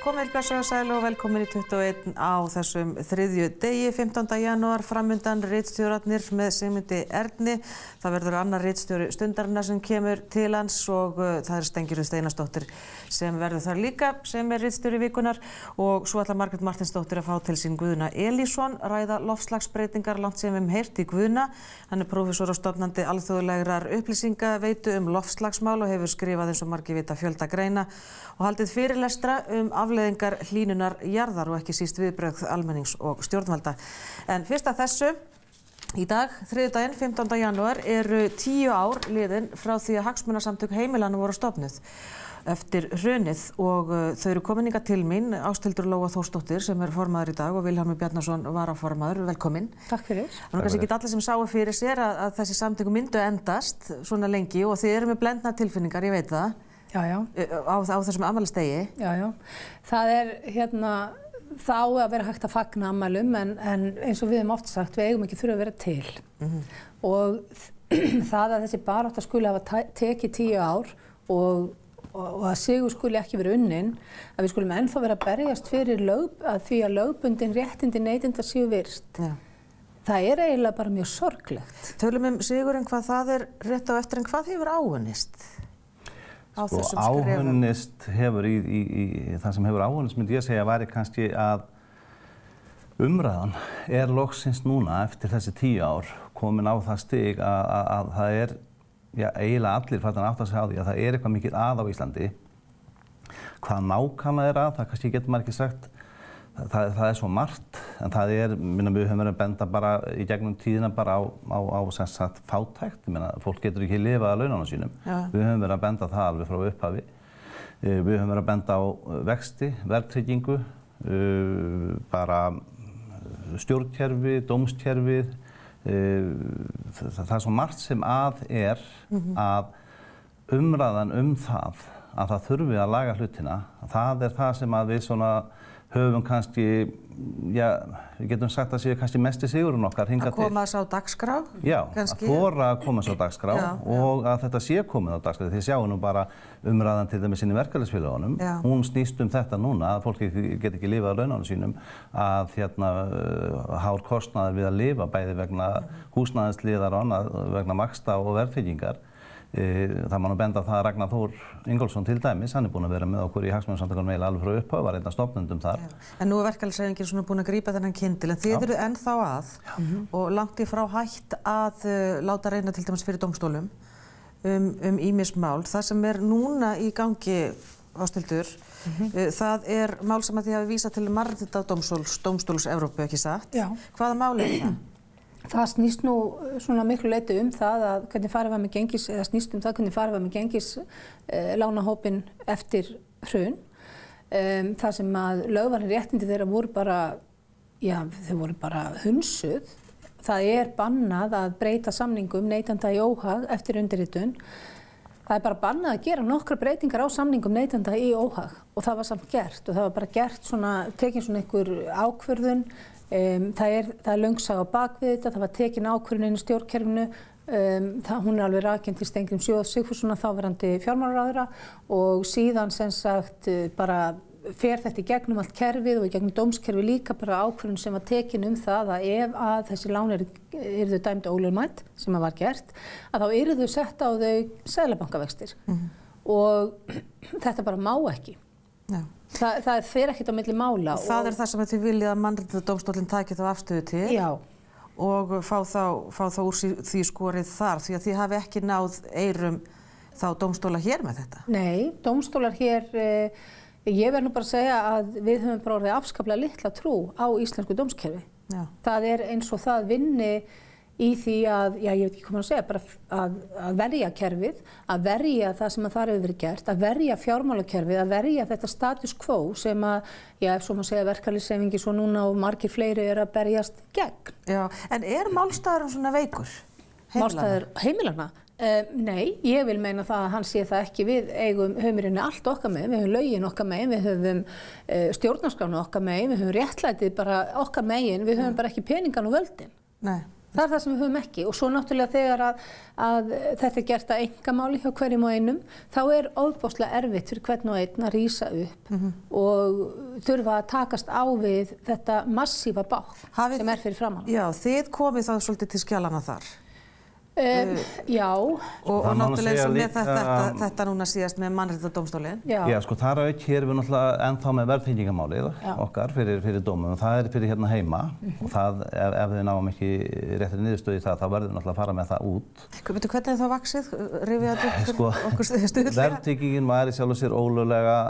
Komið blessaður og sæl og velkomin í 21 á þessum þriðjudegi, 15. janúar, framundan ritstjórarnir með Sigmundi Erni. Það verður annar ritstjóri stundarinnar sem kemur til hans og það er Steingerður Steinarsdóttir sem verður þar líka, sem er ritstjóri vikunar, og svo ætlar Margrét Martinsdóttir að fá til sín Guðna Elísson, ræða loftslagsbreytingar langt sem við heyrt í Guðna. Hann er prófessor og stofnandi alþjóðlegrar upplýsingaveitu loftslagsmál og hefur skrifað eins og margir vita fjölda greina og haldið fyrirlestra afleiðingar hlýnunar jarðar og ekki síst viðbrögð almennings og stjórnvalda. En fyrst að þessu, í dag, þriðjudaginn, 15. janúar, eru 10 ár liðin frá því að hagsmunasamtök heimilanna voru stofnuð eftir hrunið og þau eru komin hingað til mín, Ásthildur Lóa Þórsdóttir sem er formaður í dag og Vilhjálmur Bjarnason varaformaður, velkomin. Takk fyrir. Það er kannski ekki allir sem sáu fyrir sér að þessi samtök myndu endast svona lengi og þið eru með blendna tilfinningar, ég veit það. Já, já. Á þessum afmælisdegi. Já, já. Það er þá að vera hægt að fagna afmælum en eins og við höfum oft sagt, við eigum ekki þurfa að vera til. Og það að þessi barátta skuli hafa tekið 10 ár og að sigur skuli ekki vera unnin, að við skulum ennþá vera að berjast fyrir því að lögbundin réttindi neytenda séu virt. Já. Það er eiginlega bara mjög sorglegt. Tölum sigurinn hvað það er rétt á eftir en hvað hefur áunnist? Áunnist hefur í það sem hefur áunnist, myndi ég segja, væri kannski að umræðan er loksins núna eftir þessi 10 ár komin á það stig að það er eiginlega allir farin að átta sig á því að það er eitthvað mikið að á Íslandi. Hvað nákvæmlega er að, það kannski getur maður ekki sagt. Það er svo margt, en það er, við höfum verið að benda bara í gegnum tíðina bara á sem sagt fátækt. Fólk getur ekki lifað af laununum sínum. Já. Við höfum verið að benda það alveg frá upphafi. Við höfum verið að benda á vexti, verðtryggingu, bara stjórnkerfi, dómskerfið. Það er svo margt sem að er að umræðan það að það þurfi að laga hlutina. Það er það sem að við svona höfum kannski, við getum sagt að séu kannski mesti sigurinn okkar hingað til. Að koma þess á dagskrá? Já, kannski. Að þora að koma þess á dagskrá og að þetta sé komið á dagskrá. Þið sjáum nú bara umræðan til dæmis inn í verkalýðsfélögunum. Hún snýst þetta núna, að fólk get ekki lifað á laununum sínum, að hár kostnaður við að lifa bæði vegna húsnæðisliðar og annað, vegna vaxta og verðtryggingar. Það má nú benda á það að Ragnar Þór Ingólfsson til dæmis, hann er búinn að vera með okkur í hagsmunasamtökunum eiginlega alveg frá upphafi, var einn af stofnendum þar. En nú er verkalýðshreyfingin svona búin að grípa þennan kyndil, en þið eru ennþá að og langt í frá hætt að láta reyna til dæmis fyrir dómstólum ýmis mál. Það sem er núna í gangi, Ásthildur, það er mál sem að þið hafi vísað til Mannréttindadómstóls Evrópu, ekki satt? Já. Hvaða mál er það? Það snýst nú svona miklu leyti það að hvernig farið var með gengis, eða snýst það hvernig farið var með gengis lánahópinn eftir hrun. Það sem að lögvarnir réttindi þeirra voru bara, þau voru bara hunsuð. Það er bannað að breyta samningum neytenda í óhag eftir undirritun. Það er bara bannað að gera nokkra breytingar á samningum neytenda í óhag og það var samt gert og það var bara gert tekin svona einhver ákvörðun. Það er löngsaga á bakvið þetta, það var tekin ákvörðun inn í stjórnkerfinu, hún er alveg rakin til Steingríms Sigfússonar, þáverandi fjármálaráðherra og síðan sem sagt bara fer þetta í gegnum allt kerfið og í gegnum dómskerfi líka bara ákvörðun sem var tekin það að ef að þessi lán yrðu dæmd ólögmæt, sem var gert, að þá yrðu sett á þau seðlabankavextir og þetta bara má ekki. Já. Það fer ekkert á milli mála. Það er það sem þið viljið að Mannréttindadómstóllinn taki þá afstöðu til. Já. Og fá þá úr því skorið þar, því að þið hafi ekki náð eyrum þá dómstóla hér með þetta. Nei, dómstólar hér, ég verð nú bara að segja að við höfum bara orðið afskaplega litla trú á íslensku dómskerfi. Já. Það er eins og það vinni í því að, ég veit ekki hvað maður að segja, bara að verja kerfið, að verja það sem þar hefur verið gert, að verja fjármálakerfið, að verja þetta status quo sem að, ef svo maður segja verkalýðshreyfingin svo núna og margir fleiri að berjast gegn. Já, en er málstaðurinn svona veikur? Málstaður heimilanna? Nei, ég vil meina það að hann sé það ekki. Við eigum höfumrinni allt okkar megin, við höfum lögin okkar megin, við höfum stjórnarskrána okkar megin, við höfum réttlætið bara okkar megin, við höfum bara ekki peningan og völdin. Nei. Það er það sem við höfum ekki og svo náttúrulega þegar að þetta gert að einkamáli hjá hverjum og einum, þá ofboðslega erfitt fyrir hvern og einn að rísa upp og þurfa að takast á við þetta massífa bákn sem fyrir framan. Já, þið komið þá svolítið til skjalana þar. Já. Og náttúrulega eins og með þetta núna síðast með mannréttindadómstólinn. Já, sko þar að auki erum við náttúrulega ennþá með verðtryggingamálið okkar fyrir dómum og það fyrir hérna heima og það, ef við náum ekki réttri niðurstöðu í það, þá verðum við náttúrulega að fara með það út. Hvernig er það vaxið? Rifið þetta upp fyrir okkur stuðlega? Verðtryggingin var í sjálfu sér ólöglega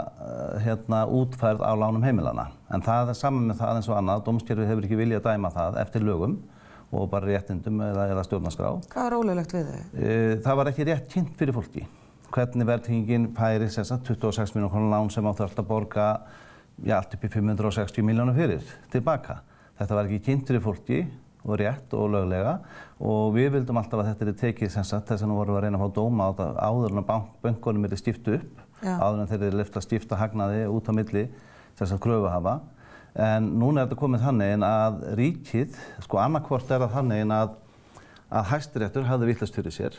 útfærð á lánum heimilana en það saman með það eins og annað, dómskerfið hefur ekki viljað dæma það eftir lögum og bara réttindum eða stjórnarskrá. Hvað var ólöglegt við þau? Það var ekki rétt kynnt fyrir fólki. Hvernig verðtryggingin færi 26 milljóna króna lán sem áttu alltaf að borga allt upp í 560 milljónir fyrir tilbaka. Þetta var ekki kynnt fyrir fólki og rétt og löglega og við vildum alltaf að þetta tekið þess að nú vorum við að reyna að fá dóma á þetta áður en að bönkunum skiptu upp, áður en þeir leyft að skipta hagnaði út á milli kröfuhafa. En núna þetta komið þannig að ríkið, sko annarkvort það þannig að Hæstiréttur hafði vitlaust fyrir sér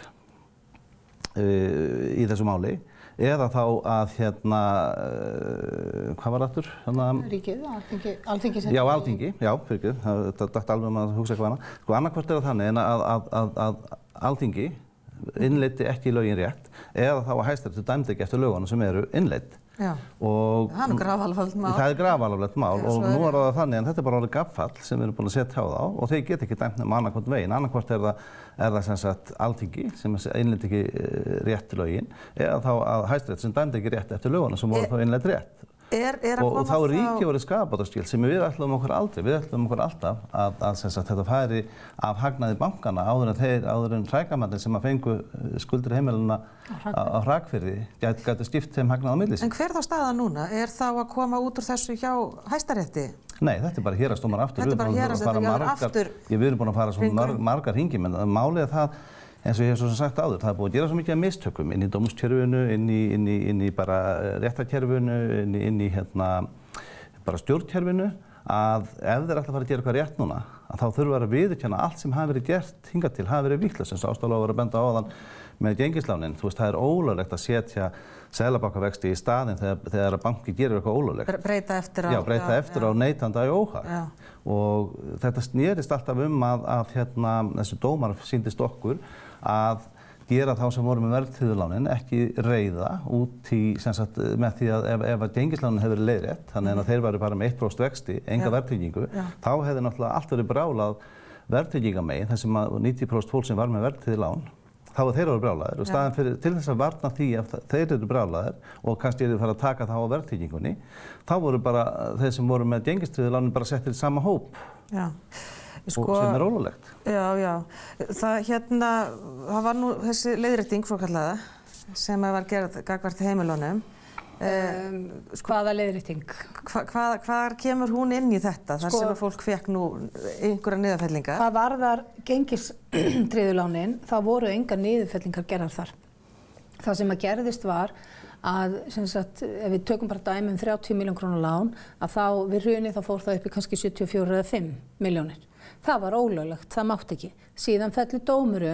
í þessu máli, eða þá að hvað var aftur? Ríkið, Alþingi. Já, Alþingi, já, fyrir ekki, það datt alveg að hugsa eitthvað annað. Sko annarkvort það þannig að Alþingi innleiddi ekki lögin rétt, eða þá að Hæstiréttur dæmdi ekki eftir lögunum sem eru innleidd. Já, það er grafalvarlegt mál. Það er grafalvarlegt mál og nú það þannig en þetta bara orðið gaffall sem við erum búin að setja á þá og þeir geta ekki dæmt nema annarkvort veginn. Annarkvort það sem sagt Alþingi sem innleiddi ekki rétt lögin eða þá að Hæstiréttur sem dæmdi ekki rétt eftir lögunum sem voru þá innleidd rétt. Og þá er ríkið orðið skaðabótaskil sem við ætlum okkur aldrei. Við ætlum okkur alltaf að þetta færi af hagnaði bankana áður en hrækamennir sem fengu skuldir heimilana á hrakfirði gætu skipt þeim hagnaði á milli sín. En hver þá staðan núna? Er þá að koma út úr þessu hjá Hæstarétti? Nei, þetta er bara héraðsdómar aftur. Þetta er bara héraðsdómar aftur. Við erum búin að fara svona margar hringi, men málið er það eins og ég hef svo sagt áður, það er búið að gera svo mikið af mistökum inn í dómskerfinu, inn í bara réttarkerfinu, inn í bara stjórnkerfinu að ef þeir ætla að fara að gera eitthvað rétt núna, að þá þurfa að viðurkenna allt sem hafi verið gert hingað til hafi verið vitlaust, sem Ástráður var að benda á áðan með gengislánin. Þú veist, það er ólöglegt að setja seðlabankavexti í staðinn þegar banki gerir eitthvað ólöglegt. Breyta eftir á neytanda í óhag. Og þetta snerist alltaf að þessu dómar sýndist okkur að gera þá sem voru með verðtryggðu ekki reiða út í með því að ef gengislánin hefur verið leiðrétt, þannig að þeir væru bara með 1% vexti, enga verðtryggingu, þá hefði náttúrulega allt verið brjálað verðtryggingamegin, þar sem 90% fólk sem var með verðtryggð lán, þá var þeir orðið brjálaðir og staðan fyrir til þess að varna því að þeir eru brjálaðir og kannski eru fara að taka þá á verðtryggingunni, þá voru bara þeir sem voru með gengistryggðu lánin bara settir í sama hóp. Og sem er ólöglegt. Já. Það var nú þessi leiðrétting svokallaða sem var gerð gagnvart heimilunum. Hvaða leiðrétting? Hvar kemur hún inn í þetta, þar sem fólk fekk nú einhverja niðurfellingar? Hvað varðar gengistryggðu lánin, þá voru engar niðurfellingar gerðar þar. Það sem að gerðist var að ef við tökum bara dæmi 30 milljón króna lán, að þá við hruni þá fór það upp í kannski 74 eða 5 milljónir. Það var ólöglegt, það mátti ekki. Síðan fellur dómur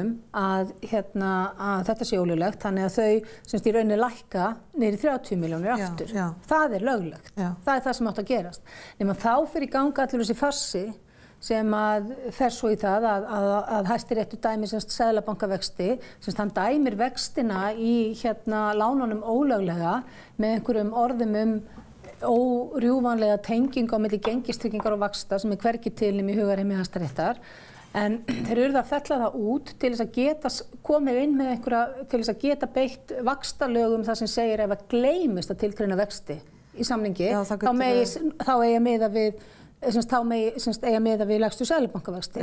að þetta sé ólöglegt, þannig að þau í rauninni lækka niður í 30 milljónir aftur. Það er löglegt, það er það sem átti að gerast. Nema þá fyrir í ganga allur þessi farsi sem að fer svo í það að Hæstiréttur dæmi seðlabankavexti, hann dæmir vextina í lánunum ólöglega með einhverjum orðum órjúvanlega tengingu á milli gengistryggingar og vaxta sem hvergi til í hugarheimi Hæstaréttar. En þeir urðu að fella það út til þess að geta komið inn með til þess að geta beitt vaxtalögum þar sem segir ef að gleymist að tilgreina vexti í samningi, þá eigi að miða við lægstu seðlabankavexti.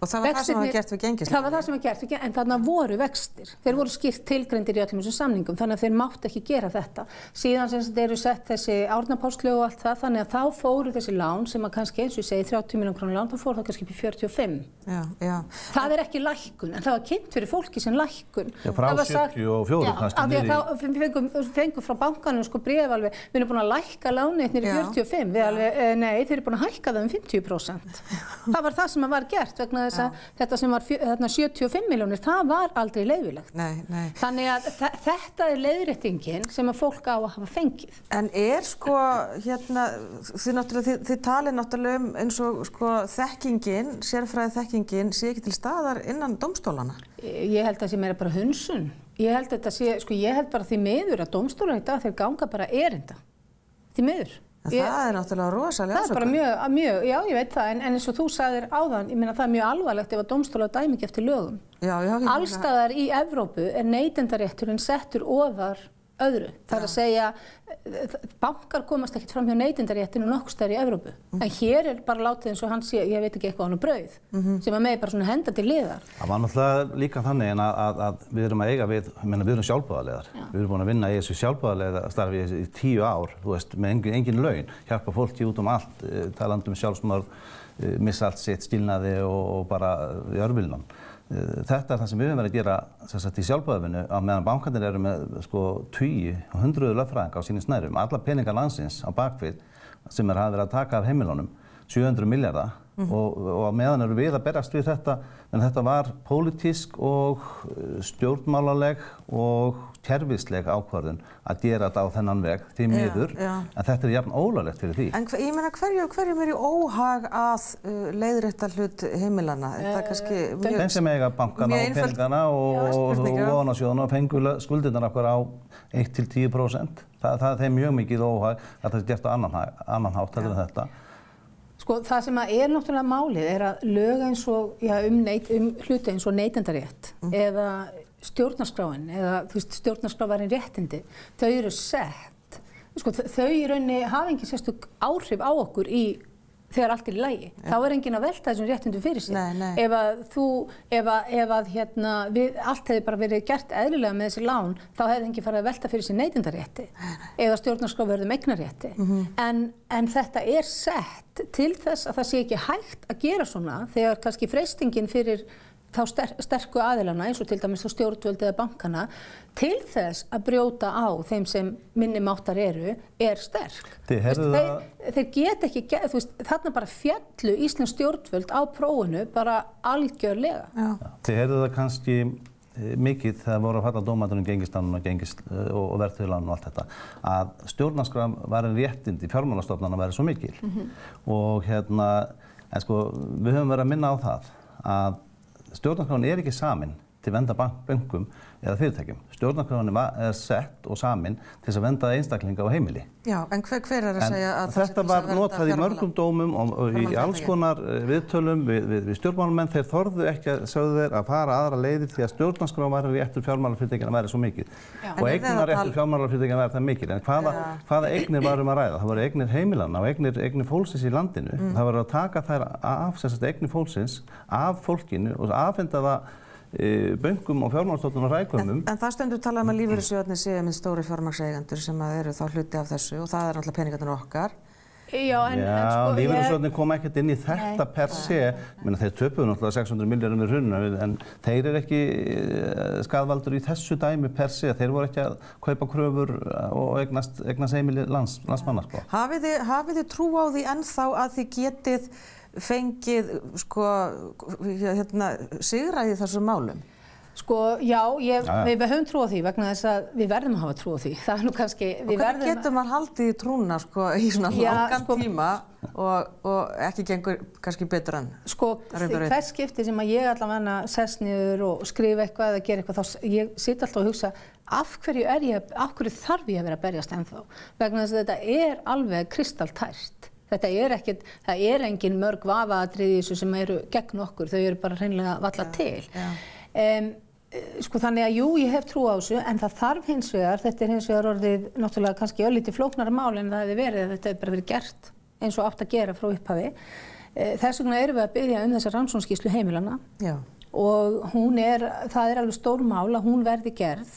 Og það var það sem var gert við gengislánin? Það var það sem var gert við gengislánin, en þarna voru vextir. Þeir voru skýrt tilgreindir í öllum þessum samningum, þannig að þeir mátt ekki gera þetta. Síðan eru sett þessi árnapáslög og allt það, þannig að þá fóru þessi lán sem að kannski eins og ég segi 30 milljón króna lán, þá fóru það kannski upp í 45. Það er ekki lækkun, en það var kynnt fyrir fólki sem lækkun. Frá 74 kannski niður í... Við fengum frá bankanum bréf alveg, við erum búin að lækka lánið niður í 45, nei, þeir eru búin að hækka það 50%. Það var það sem var gert vegna þess þetta sem var 75 milljónir, það var aldrei leyfilegt. Nei. Þannig að þetta leiðréttingin sem að fólk á að hafa fengið. En sko, þið talið náttúrulega eins og sko þekkingin, sérfræði þekkingin sé ekki til staðar innan dómstólana? Ég held að það sé meira bara hunsun. Ég held bara því miður að dómstólar í dag þeir ganga bara erinda. Því miður. Það náttúrulega rosalega ásökun. Það bara mjög, já ég veit það, en eins og þú sagðir áðan, ég meina það mjög alvarlegt ef að dómstólar dæmi ekki eftir lögum. Allstaðar í Evrópu neytendarétturinn settur ofar öðru. Það að segja, bankar komast ekkert fram hjá neytendaréttinu nokkurs staðar í Evrópu. En hér bara látið eins og hann sé, ég veit ekki eitthvað án og brauð, sem að megi bara svona henda til liðar. Það var náttúrulega líka þannig en að við erum að eiga við erum sjálfboðaliðar. Við erum búin að vinna í þessu sjálfboðaliðastarfi í 10 ár, þú veist, með engin laun, hjálpa fólki út allt, talandi sjálfsmorð, missa allt sitt, skilnaði og bara í örvilnum. Þetta það sem við höfum verið að gera í sjálfboðavinnu á meðan bankarnir eru með tugi og hundruð lögfræðinga á sínum snærum, alla peningar landsins á bakvið sem hafa verið að taka af heimilunum, 700 milljarða og meðan eru við að berast við þetta, en þetta var pólitísk og stjórnmálaleg og kerfisleg ákvörðun að gera þetta á þennan veg, því miður, en þetta jafn ólöglegt fyrir því. En ég meina hverjum í óhag að leiðrétta hlut heimilana? Þeim sem eiga bankana og peningana og vogunarsjóðana og fengu skuldirnar okkar á 1–10%. Það þeim mjög mikið óhag að það gert á annan hátt heldur en þetta. Sko það sem náttúrulega málið að lög eins og hluti eins og neytendarétt eða stjórnarskráin eða stjórnarskrárvarin réttindi, þau eru sett, sko þau í rauninni hafa engin sérstök áhrif á okkur þegar allt í lagi. Þá enginn að velta þessum réttindum fyrir sig. Ef allt hefði bara verið gert eðlilega með þessi lán, þá hefði enginn farið að velta fyrir sig neytendarétti eða stjórnarskrárvörðum eignarrétti. En þetta sett til þess að það sé ekki hægt að gera svona þegar kannski freistingin fyrir þá sterku aðilana eins og til dæmis þá stjórnvöld eða bankana til þess að brjóta á þeim sem minni máttar eru sterk. Þeir geta ekki, þarna bara fjallu íslensk stjórnvöld á prófinu bara algjörlega. Þið heyrðu það kannski mikið þegar voru að falla dómarnir gengislánum og verðtryggðu og allt þetta, að stjórnarskrám væri réttindi fjármálastofnana væri svo mikil. Og en sko, við höfum verið að minna á það að stjórnarskráin ekki samin til að vernda bönkum eða fyrirtækjum. Stjórnarskráin sett og samin til þess að vernda einstaklinga á heimili. Já, en hver að segja að þetta var notað í mörgum dómum og í alls konar viðtölum við stjórnmálamenn. Þeir þorðu ekki að fara aðra leiðir því að stjórnarskrá væri réttur fjármálafyrirtækjanna væri svo mikið. Og eignarréttur fjármálafyrirtækjanna væri það mikil. En hvaða eignir varum að ræða? Það voru eignir heimilanna og eignir fólksins í landinu. Það var að taka þær af eignir fólksins, af fólkinu og afhenda það bönkum og fjármálastofnunum og rækvömmum. En það stendur talað að lífeyrissjóðirnir séu með stóri fjármagnseigendur sem eru þá hluti af þessu og það náttúrulega peningarnir okkar. Já, lífeyrissjóðirnir koma ekkert inn í þetta per se. Þeir töpuðu náttúrulega 600 milljarðum við hruninu en þeir ekki skaðvaldur í þessu dæmi per se. Þeir voru ekki að kaupa kröfur og eignast heimili landsmanna. Hafið þið trú á því ennþá að þið getið fengið sigra í þessum málum? Sko, já, við höfum trú á því vegna þess að við verðum að hafa trú á því. Það nú kannski, hvernig getur maður haldið í trúna í svona langan tíma og ekki gengur kannski betur en? Sko, hvers skipti sem að ég allavega sest niður og skrifa eitthvað eða gera eitthvað, þá ég sit alltaf og hugsa af hverju þarf ég að vera að berjast ennþá? Vegna þess að þetta alveg kristaltært. Það engin mörg vafaatriði sem eru gegn okkur, þau eru bara hreinlega valla til. Sko þannig að jú, ég hef trú á þessu, en það þarf hins vegar, þetta hins vegar orðið náttúrulega kannski örlítið flóknara mál en það hefði verið, þetta hefði bara verið gert eins og átt að gera frá upphafi. Þess vegna erum við að biðja þessa rannsóknarskýrslu heimilanna og það alveg stór mál að hún verði gerð.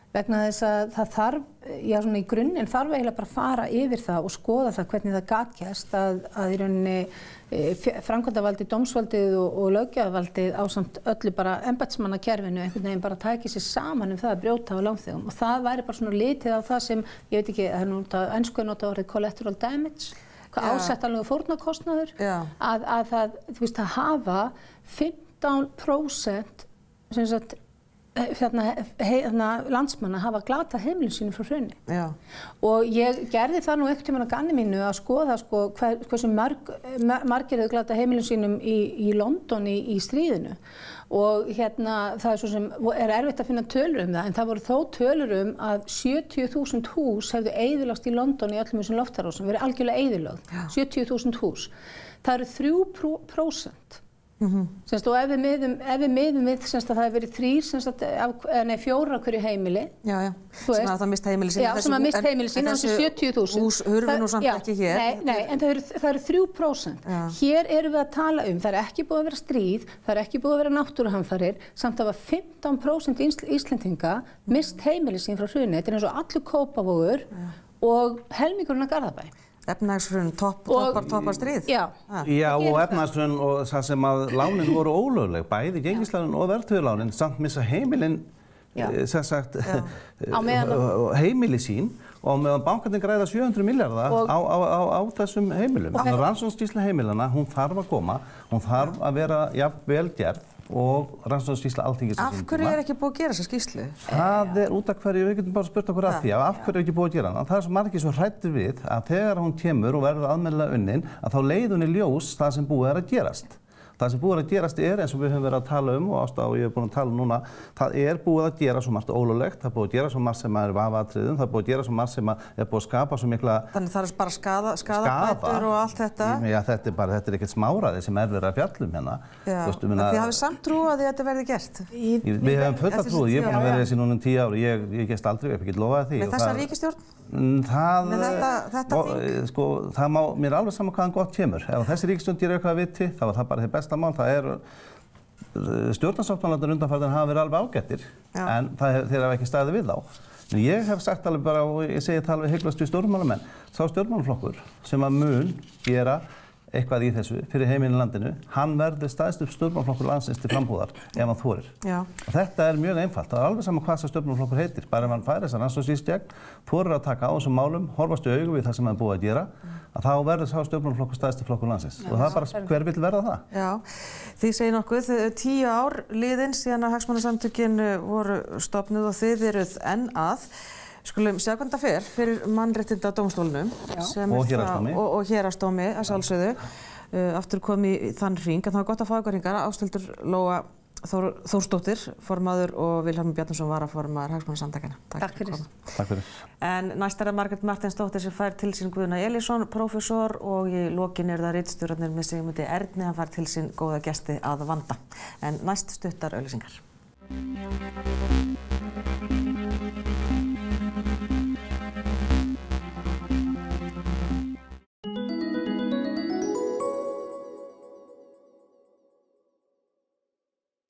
Vegna þess að það þarf, svona í grunninn þarf eiginlega bara að fara yfir það og skoða það hvernig það gat gerst að í rauninni framkvæmdavaldið, dómsvaldið og löggjafarvaldið ásamt öllu bara embættismannakerfinu einhvern veginn bara tæki sér saman það að brjóta á lánþegum og það væri bara svona litið á það sem, ég veit ekki, það ensku notað orðið collateral damage. hvað ásættanlegu fórnarkostnaður, að það, þú veist, að hafa 15% sem sagt, landsmanna hafa glatað heimilin sínum frá hruni. Og ég gerði það nú einhvern tímann á ganni mínu að skoða sko, hversu margir hefur glatað heimilin sínum í London í stríðinu. Og það er svo sem erfitt að finna tölur það, en það voru þó tölur að 70.000 hús hefðu eyðilagst í London í öllum þessum loftárásum, verið algjörlega eyðilögð. 70.000 hús. Það eru 3%. Semst, og ef við miðum við semst, að það hefur verið 4 af hverju heimili sem að það mist heimili sín sem að mist heimili sín, þessi 70.000 hús hurfu nú samt ekki hér nei, en það eru 3%. Hér erum við að tala það er ekki búið að vera stríð, það er ekki búið að vera náttúruhamfarir, samt að 15% Íslendinga mist heimili sín frá hruni. Þetta er eins og allur Kópavogur og helmingurinn af Garðabæ. Efnahagshrun toppar stríð? Já, og efnahagshrun og það sem að lánin voru ólögleg, bæði gengislánin og verðtryggðu samt missa heimilin, sem sagt, heimili sín og meðan bankarnir græða 700 milljarða á þessum heimilum. Rannsóknarskýrsla heimilanna, hún þarf að koma, hún þarf að vera jafn vel gerð og rannsóknarskýrsla Alþingis. Af hverju ekki búið að gera þessa skýrslu? Það út af hverju, við getum bara spurt okkur að því, af hverju ekki búið að gera hana. Það svo margir svo hræddir við að þegar hún kemur og verður almennilega unnin, að þá leiði hún í ljós það sem búið að gerast. Það sem búið að gerast eins og við höfum verið að tala og Ásta og ég búin að tala núna, það búið að gera svo margt ólöglegt, það búið að gera svo margt sem er vafaatriðum, það búið að gera svo margt sem búið að skapa svo mikla... Þannig það bara skaðabætur og allt þetta? Já, þetta er ekkert smáræði sem verið að fjallum hérna. Þið hafið samt trú að þetta verði gert? Við hefum fulla trú, ég er búin að vera þessi núna 10 ári, ég gest aldrei upp, ég get lofaði því. Með þessa ríkisstjórn? Það má mér alveg saman hvaðan gott kemur. Ef þessi ríkisstjórn gerir eitthvað viti, þá var það bara hið besta mál. Stjórnarsáttmálarnir undanfarnar hafa verið alveg ágættir, en þeir hafa ekki staðið við þá. En ég hef sagt alveg bara, og ég segi það alveg hygglast við stjórnmálamenn, sá stjórnmálaflokkur sem að mun gera eitthvað í þessu fyrir heimilin landinu, hann verður stæðst upp stjórnmálaflokkur landsins til frambúðar ef hann þorir. Og þetta er mjög einfalt, það er alveg saman hvað stjórnmálaflokkur heitir, bara ef hann fær þessar rannsóknarskýrslu, þorir að taka á þessum málum, horfast í augu við það sem hann er búið að gera, að þá verður sá stjórnmálaflokkur stæðsti flokkur landsins. Og það er bara hver vill verða það. Já, þið segir nokkuð, 10 ár liðin síðan að hagsmunasamtökin voru stofnuð og þið eruð enn að. Skulum sjá hvernig það fer fyrir mannréttindadómstólnum og héraðsdómi að sjálfsögðu. Aftur kom í þann hring, en það var gott að fá ykkur hringar. Ásthildur Lóa Þórsdóttir, formaður og Vilhjálmur Bjarnason varaformaður hagsmunasamtakanna. Takk fyrir. Takk fyrir. En næst er það Margrét Marteinsdóttir sem fær til sín Guðna Elísson, prófessor, og í lokin það ritstjórarnir með Sigmundi Erni, hann fær til sín góða gesti að vanda. En næst stuttar auglýsingar.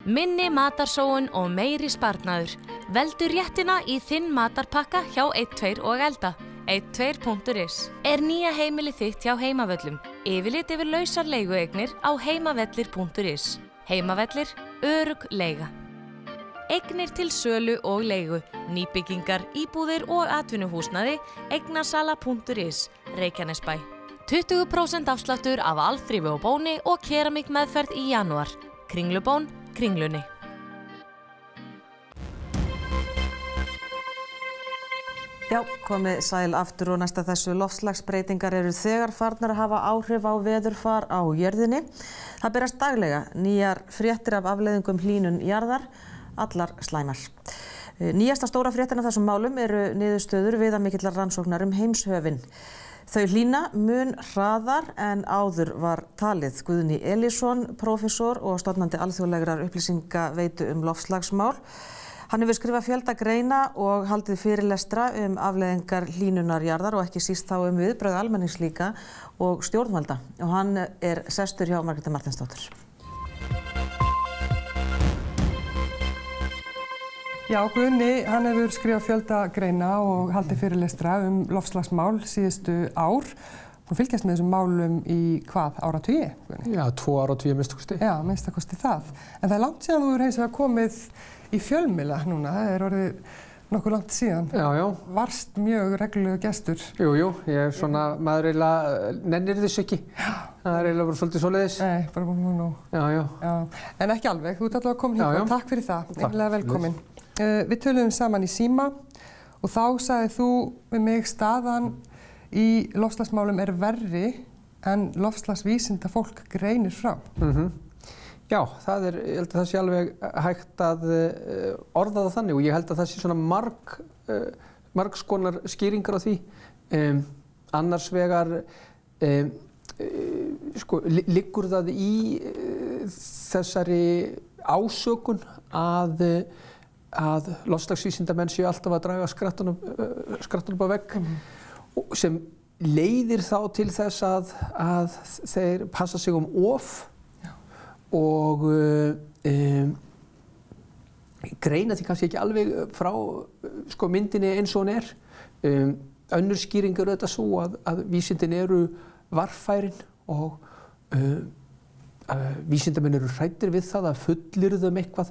Minni matarsóun og meiri sparnaður. Veldu réttina í þinn matarpakka hjá 12 og elda. 12.is er nýja heimili þitt hjá Heimavöllum. Yfirlit yfir lausar leigueignir á heimavellir.is. Heimavellir, örugg leiga. Eignir til sölu og leigu, nýbyggingar, íbúðir og atvinnuhúsnæði, eignasala.is, Reykjanesbæ. 20% afsláttur af alþrýfi og bóni og keramíkmeðferð í janúar. Kringlubón, Kringlunni. Já, komið sæl aftur og næsta þessu. Loftslagsbreytingar eru þegar farnar að hafa áhrif á veðurfar á jörðinni. Það berast daglega nýjar fréttir af afleiðingum hlýnun jarðar, allar slæmar. Nýjasta stóra fréttin af þessum málum eru niðurstöður viðamikillar rannsóknar heimshöfin. Þau hlýna mun hraðar en áður var talið. Guðni Elísson, prófessor og stofnandi alþjóðlegrar upplýsingaveitu loftslagsmál. Hann hefur skrifað fjölda greina og haldið fyrirlestra afleiðingar hlýnunar jarðar og ekki síst þá viðbrögð almennings líka og stjórnvalda. Og hann er sestur hjá Margréti Marteinsdóttur. Já, Guðni, hann hefur skrifað fjölda greina og haldið fyrirlestra loftslagsmál síðustu ár. Hún fylgjast með þessum málum í hvað, áratugi? Já, 2 áratugi minnstakosti. Já, minnstakosti það. En það er langt síðan þú hefur hins vegar komið í fjölmiðla núna. Það er orðið nokkuð langt síðan. Já. Varst mjög reglulegu gestur. Jú, ég er svona, maður eiginlega nennir þess ekki. Það er eiginlega bara svolítið svoleiðis. Nei, bara búin nú. Já. En ekki alveg, þú ert allavega komin hingað. Takk fyrir það, einlega velkomin. Við töluðum saman í síma og þá sagði þú við mig staðan í loftslagsmálum er verri en loftslagsvísinda fólk greinir frá. Já, ég held að það sé alveg hægt að orða það þannig og ég held að það sé svona margs konar skýringar á því. Annars vegar liggur það í þessari ásökun að loftslagsvísindamenn séu alltaf að draga skrattan upp á vegg sem leiðir þá til þess að þeir passa sig of og greina því kannski ekki alveg frá myndinni eins og hún er. Önnur skýring er auðvitað svo að vísindin eru varfærin og vísindamenn eru hræddir við það að fullyrða eitthvað.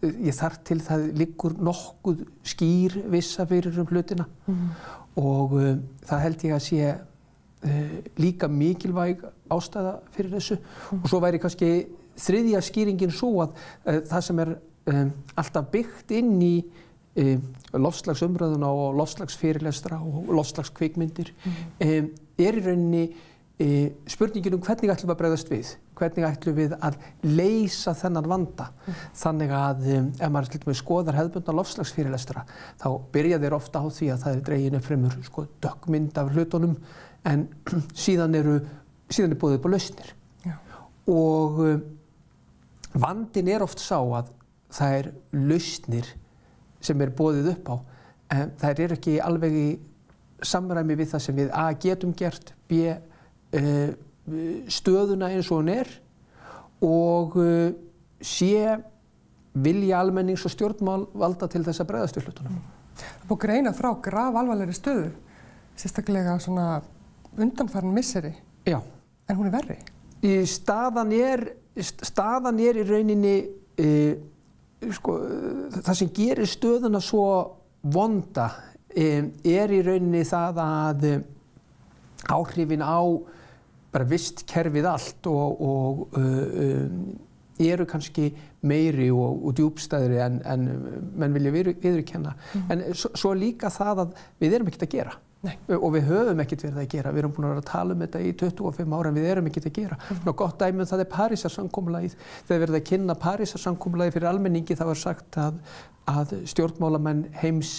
Ég þarf til það liggur nokkuð skýr vissa fyrir hlutina og það held ég að sé líka mikilvæg ástæða fyrir þessu og svo væri kannski þriðja skýringin svo að það sem er alltaf byggt inn í loftslagsumræðuna og loftslagsfyrirlestra og loftslagskvikmyndir er í rauninni spurningin hvernig ætlum við að bregðast við, hvernig ætlum við að leysa þennan vanda. Þannig að ef maður til dæmis skoðar hefðbundna loftslagsfyrirlestra þá byrja þeir ofta á því að það dregin upp fremur dökkmynd af hlutunum en síðan er boðið upp á lausnir. Og vandinn er oft sá að það lausnir sem er boðið upp á en þær eru ekki alveg í samræmi við það sem við A getum gert, B stöðuna eins og hún er og C vilja almennings og stjórnvalda til þess að bregðast við hlutunum. Það búið greina frá grafalvarlegri stöðu, sérstaklega svona undanfarin misseri. Já. En hún er verri? Staðan er í rauninni, það sem gerir stöðuna svo vonda er í rauninni það að áhrifin á bara vistkerfið allt og eru kannski meiri og djúpstæðri en menn vilja viðurkenna. En svo líka það að við erum ekkert að gera. Nei. Og við höfum ekkert verið að gera. Við erum búin að vera að tala þetta í 25 ára en við erum ekkert að gera. Gott dæmi það Parísarsamkomulagið. Þegar verið að kynna Parísarsamkomulagið fyrir almenningi þá var sagt að stjórnmálamenn heims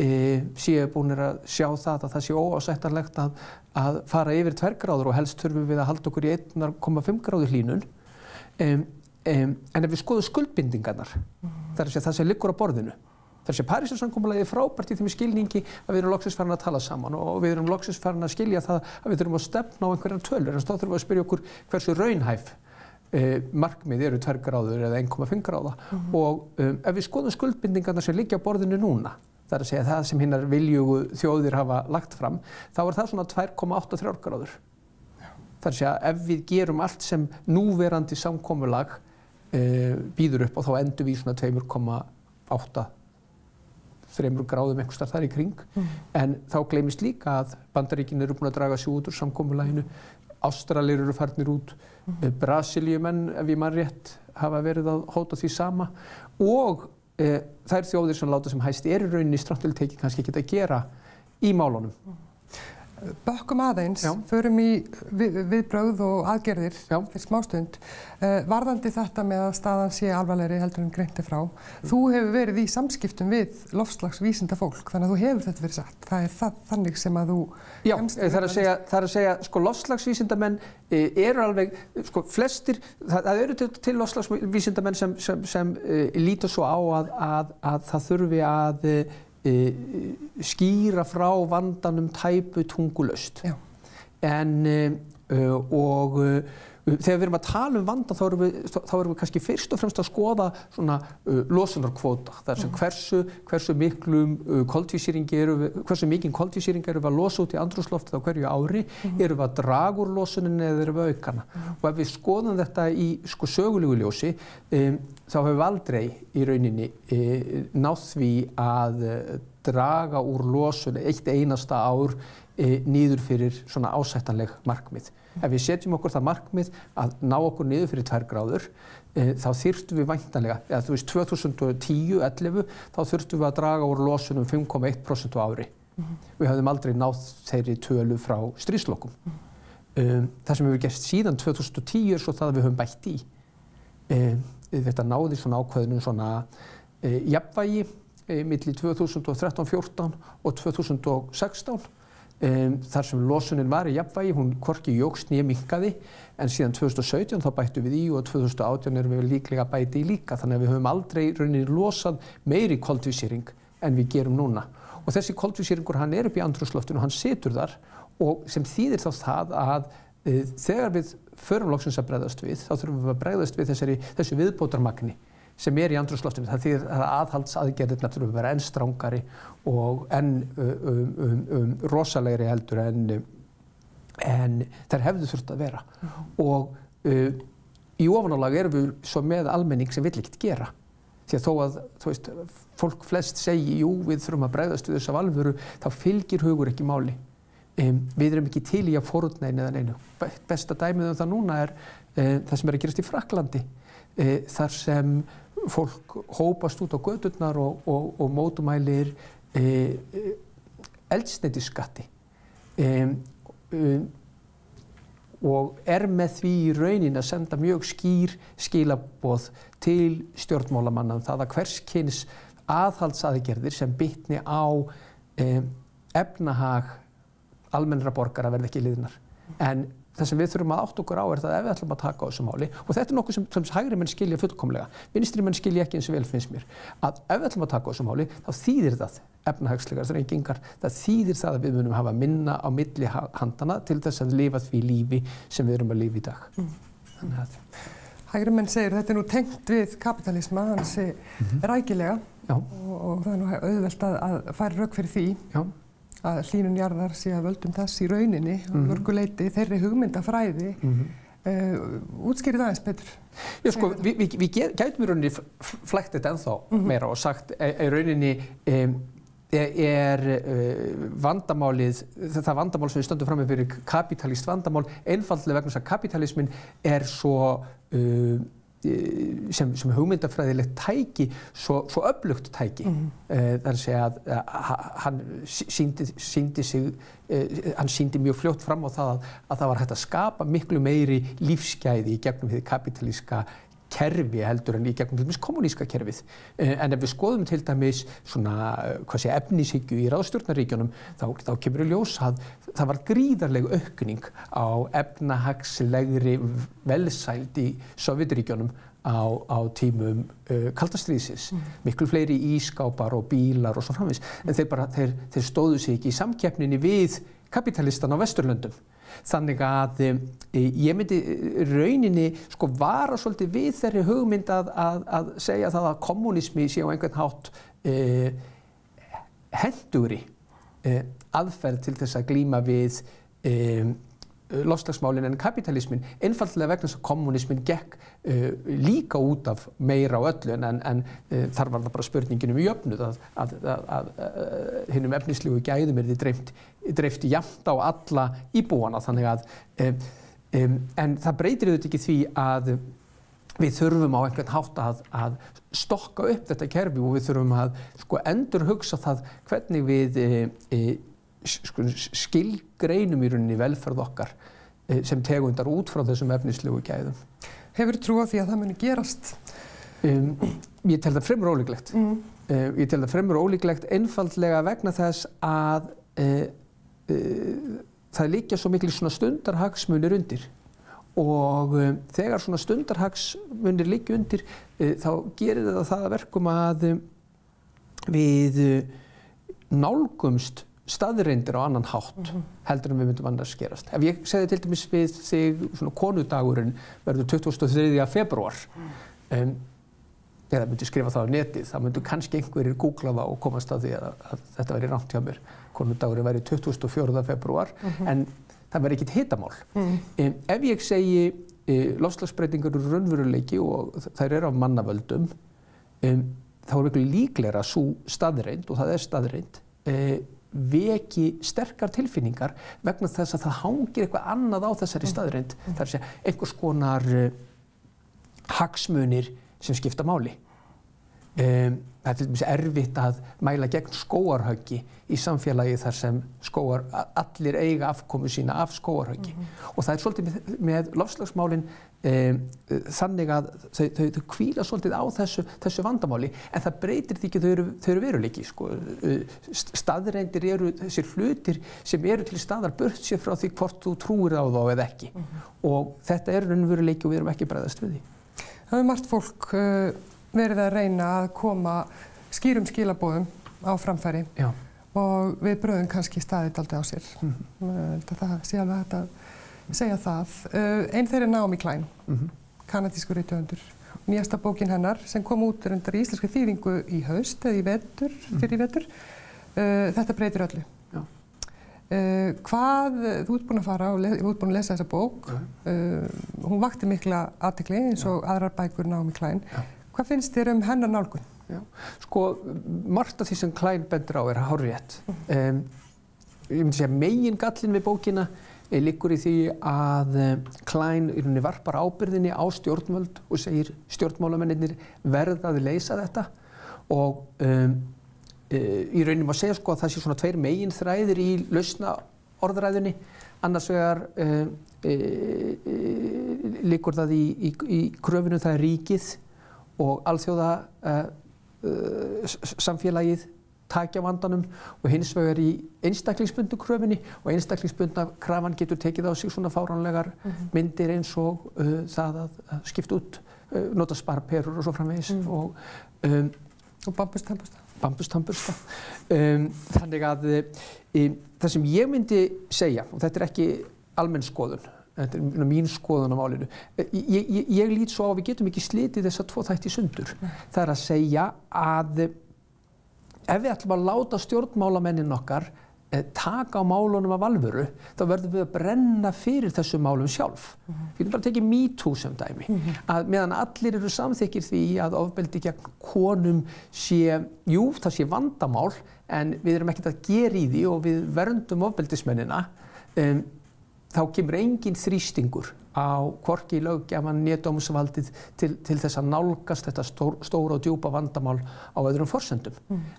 séu búinir að sjá það að það sé óásættanlegt að fara yfir 2 gráður og helst þurfum við að halda okkur í 1,5 gráðu hlýnun. En ef við skoðum skuldbindingarnar, það sem liggur á borðinu, það Parísarsamkomulagið frábært í þeim skilningi að við erum loksins farin að tala saman og við erum loksins farin að skilja það að við þurfum að stefna á einhverjar tölur. En þá þurfum við að spyrja okkur hversu raunhæf markmið eru 2 gráður eða 1,5 gráða. Og ef við skoðum skuldbindingarnar sem liggja á borðinu núna, það er að segja það sem hinnar viljugu þjóðir hafa lagt fram, þá er það svona 2,83 gráður. Það er að segja ef við gerum allt sem núverandi samkomulag býður upp og þá endum við svona 2,83 gráðum einhvers staðar þar í kring. En þá gleymist líka að Bandaríkin eru búin að draga sig út úr samkomulaginu, Ástralir eru farnir út, Brasilíumenn, ef ég man rétt, hafa verið að hóta því sama og þær þjóðir sem láta sem hæst eru í rauninni strangt til tekið kannski ekki að gera í málunum. Bökkum aðeins, förum í viðbrögð og aðgerðir fyrir smástund. Varðandi þetta með að staðan sé alvarlegri heldur en greinti frá. Þú hefur verið í samskiptum við loftslagsvísinda fólk, þannig að þú hefur þetta verið sagt. Það er þannig sem að þú... Já, það er að segja, loftslagsvísindamenn eru alveg, flestir, það eru til loftslagsvísindamenn sem líta svo á að það þurfi að skýra frá vandanum tæpu tungulaust. En Þegar við erum að tala vandann þá erum við kannski fyrst og fremst að skoða svona losunarkvóta. Það sem hversu miklum hversu mikinn koltvísýring erum við að losa út í andrúmsloftið á hverju ári, erum við að draga úr losuninni eða erum við að auka hana. Og ef við skoðum þetta í sögulegu ljósi, þá hefur við aldrei í rauninni náð því að draga úr losun eitt einasta ár niður fyrir svona ásættanleg markmið. Ef við setjum okkur það markmið að ná okkur niður fyrir 2 gráður, þá þyrftum við væntanlega, eða þú veist 2010-11, þá þyrftum við að draga úr losun 5,1% á ári. Við höfðum aldrei náð þeirri tölu frá stríðslokum. Það sem hefur gerst síðan 2010 svo það að við höfum bætt í. Þetta náði svona ákveðnum svona jafnvægi milli 2013-14 og 2016. Þar sem losunin var í jafnvægi, hún hvorki jókst né minnkaði, en síðan 2017 þá bættum við í og 2018 erum við líklega að bæta í líka, þannig að við höfum aldrei rauninni losað meiri koltvísýring en við gerum núna. Og þessi koltvísýringur, hann upp í andrúmsloftinu, hann situr þar og sem þýðir þá það að þegar við förum loksins að bregðast við, þá þurfum við að bregðast við þessu viðbótarmagni sem í andrúmsloftinu. Það þýðir að aðhaldsaðgerðirnar þurfum að vera enn strangari og enn rosalegri heldur en þær hefðu þurft að vera. Og í ofanálag erum við svo með almenning sem vill ekkert gera. Því að þó að, þú veist, fólk flest segi, jú, við þurfum að bregðast við þessu af alvöru, þá fylgir hugur ekki máli. Við erum ekki til í að fórna einu eða neinu. Besta dæmið það núna það sem að gerast í Frakklandi, þar sem fólk hópast út á göturnar og mótmælir eldsneytisskatti og með því í rauninni að senda mjög skýr skilaboð til stjórnmálamanna það að hvers kyns aðhaldsaðgerðir sem bitni á efnahag almennra borgara verði ekki liðnar. En það sem við þurfum að átta okkur á það ef við ætlum að taka á þessu máli, og þetta nokkuð sem hægri menn skilja fullkomlega, vinstri menn skilja ekki eins vel finnst mér, að ef við ætlum að taka á þessu máli, þá þýðir það efnahagslegar þrengingar, það þýðir það að við munum hafa minna á milli handana til þess að lifa því lífi sem við erum að lifa í dag. Þannig að hægri menn segir þetta nú tengt við kapitalisma, hansi rækilega og það nú auðvelt að færa rök fyrir því. Já. Að hlýnun jarðar sé að völdum þess í rauninni á mörgu leyti, þeirri hugmyndafræði útskýrið aðeins betur. Já, sko, við gætum í rauninni flækt þetta ennþá meira og sagt í rauninni vandamálið, það vandamál sem við stöndum frammi fyrir kapitalískt vandamál, einfaldlega vegna þess að kapitalismin svo sem hugmyndafræðilegt tæki, svo öflugt tæki. Það að segja að hann sýndi mjög fljótt fram á það að það var hægt að skapa miklu meiri lífsgæði í gegnum hið kapitalíska kerfi heldur en í gegnum til dæmis kommuníska kerfið. En ef við skoðum til dæmis svona, efnishyggju í ráðstjórnarríkjunum, þá kemur í ljós að það var gríðarleg aukning á efnahagslegri velsæld í Sovétríkjunum á tímum kalda stríðsins. Miklu fleiri ísskápar og bílar og svo framvegis. En þeir stóðu sig ekki í samkeppninni við kapitalistan á Vesturlöndum. Þannig að ég myndi rauninni vara svolítið við þeirri hugmynd að segja það að kommunismi sé á einhvern hátt hentugri aðferð til þess að glíma við loftslagsmálin en kapitalismin, einfaldlega vegna þess að kommunismin gekk líka út af meira á öllu en þar var það bara spurningin jöfnuð að hinum efnislegu gæðum dreift jafnt á alla íbúana, þannig að en það breytir auðvitað ekki því að við þurfum á einhvern hátt að stokka upp þetta kerfi og við þurfum að endurhugsa það hvernig við skilgreinum í rauninni velferð okkar sem tegundar út frá þessum efnislegu gæðum. Hefur þú trú á því að það muni gerast? Ég tel það fremur ólíklegt. Ég tel það fremur ólíklegt einfaldlega vegna þess að það liggja svo miklu svona stundarhagsmunir undir og þegar svona stundarhagsmunir liggja undir þá gerir það að verkum að við nálgumst staðreyndir á annan hátt heldur en við myndum annars gerast. Ef ég segði til dæmis við þig svona konudagurinn verður 23. febrúar, eða myndi skrifa það á netið, þá myndu kannski einhverjir googla það og komast að því að þetta væri rangt hjá mér. Konudagurinn væri 24. febrúar, en það væri ekkert hitamál. Ef ég segi loftslagsbreytingar eru raunveruleiki og þær eru af mannavöldum, þá er miklu líklegra sú staðreynd, og það staðreynd, veki sterkar tilfinningar vegna þess að það hangir eitthvað annað á þessari staðreynd. Það er að segja einhvers konar hagsmunir sem skipta máli. Það er til dæmis erfitt að mæla gegn skógarhöggi í samfélagi þar sem allir eiga afkomu sína af skógarhöggi. Og það er svolítið með loftslagsmálin þannig að þau hvíla svolítið á þessu vandamáli, en það breytir því ekki að þau eru veruleiki. Staðreyndir eru þessir hlutir sem eru til staðar burt sér frá því hvort þú trúir á þá eða ekki. Og þetta eru raunveruleiki og við erum ekki að bregðast við því. Það hefur margt fólk verið að reyna að koma skýrum skilaboðum á framfæri og við bröðum kannski staðið dálítið á sér. Það sé alveg hægt að segja það. Einn þeirra er Naomi Klein, kanadískur rithöfundur. Nýjasta bókin hennar sem kom út reyndar í íslenskri þýðingu í haust eða í vetur, fyrir í vetur. Þetta breytir öllu. Þú ert búin að fara og þú ert búin að lesa þessa bók. Hún vakti mikla athygli eins og aðrar bækur Naomi Klein. Hvað finnst þér hennar nálgun? Margt af því sem Klein bendir á er hárrétt. Ég myndi segja megingallinn við bókina liggur í því að Klein í rauninni varpar ábyrgðinni á stjórnvöld og segir stjórnmálamennirnir verða að leysa þetta, og í rauninni má segja að það sé svona tveir meginþræðir í lausna orðræðunni. Annars vegar liggur það í kröfinu það er ríkið og alþjóða samfélagið takja vandanum, og hins vegar í einstaklingsbundnu kröfunni, og einstaklingsbundna krafan getur tekið á sig svona fáránlegar myndir eins og það að skipta út, nota sparperur og svo framvegis og bambustannbursta. Þannig að það sem ég myndi segja, og þetta er ekki almenn skoðun, þetta er mín skoðun á málinu, ég lít svo á að við getum ekki slitið þessa tvo þætti sundur. Það er að segja að ef við ætlum að láta stjórnmálamennin okkar taka á málunum af alvöru, þá verðum við að brenna fyrir þessum málum sjálf. Við getum bara tekið MeToo sem dæmi. Að meðan allir eru samþykkir því að ofbeldi gegn konum sé, það sé vandamál, en við erum ekkert að gera í því og við verndum ofbeldismennina, þá kemur engin þrýstingur á hvorki löggjafann né dómsvaldið til þess að nálgast þetta stóra og djúpa vandamál á öðrum forsendum.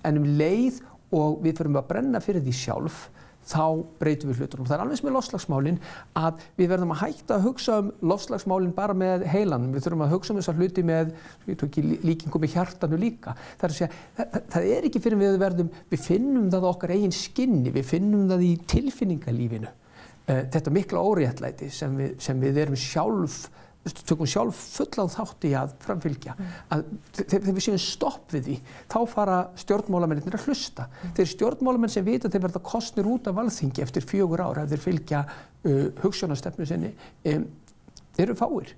En leið og við förum að brenna fyrir því sjálf, þá breytum við hlutunum. Það er alveg sem með loftslagsmálin að við verðum að hætta að hugsa loftslagsmálin bara með heilanum. Við þurfum að hugsa þessa hluti með, ég tók í líkingu með hjartanu líka. Það er að segja, það er ekki fyrir við finnum það á okkar eigin skinni, við finnum það í tilfinningalífinu. Þetta mikla óréttlæti sem við erum tökum sjálf fullan þátt í að framfylgja. Þegar við séum stopp við því, þá fara stjórnmálamennirnir að hlusta. Þeir stjórnmálamenn sem vita að þeir verða kosnir út af alþingi eftir 4 ár ef þeir fylgja hugsjónastefnu sinni, eru fáir.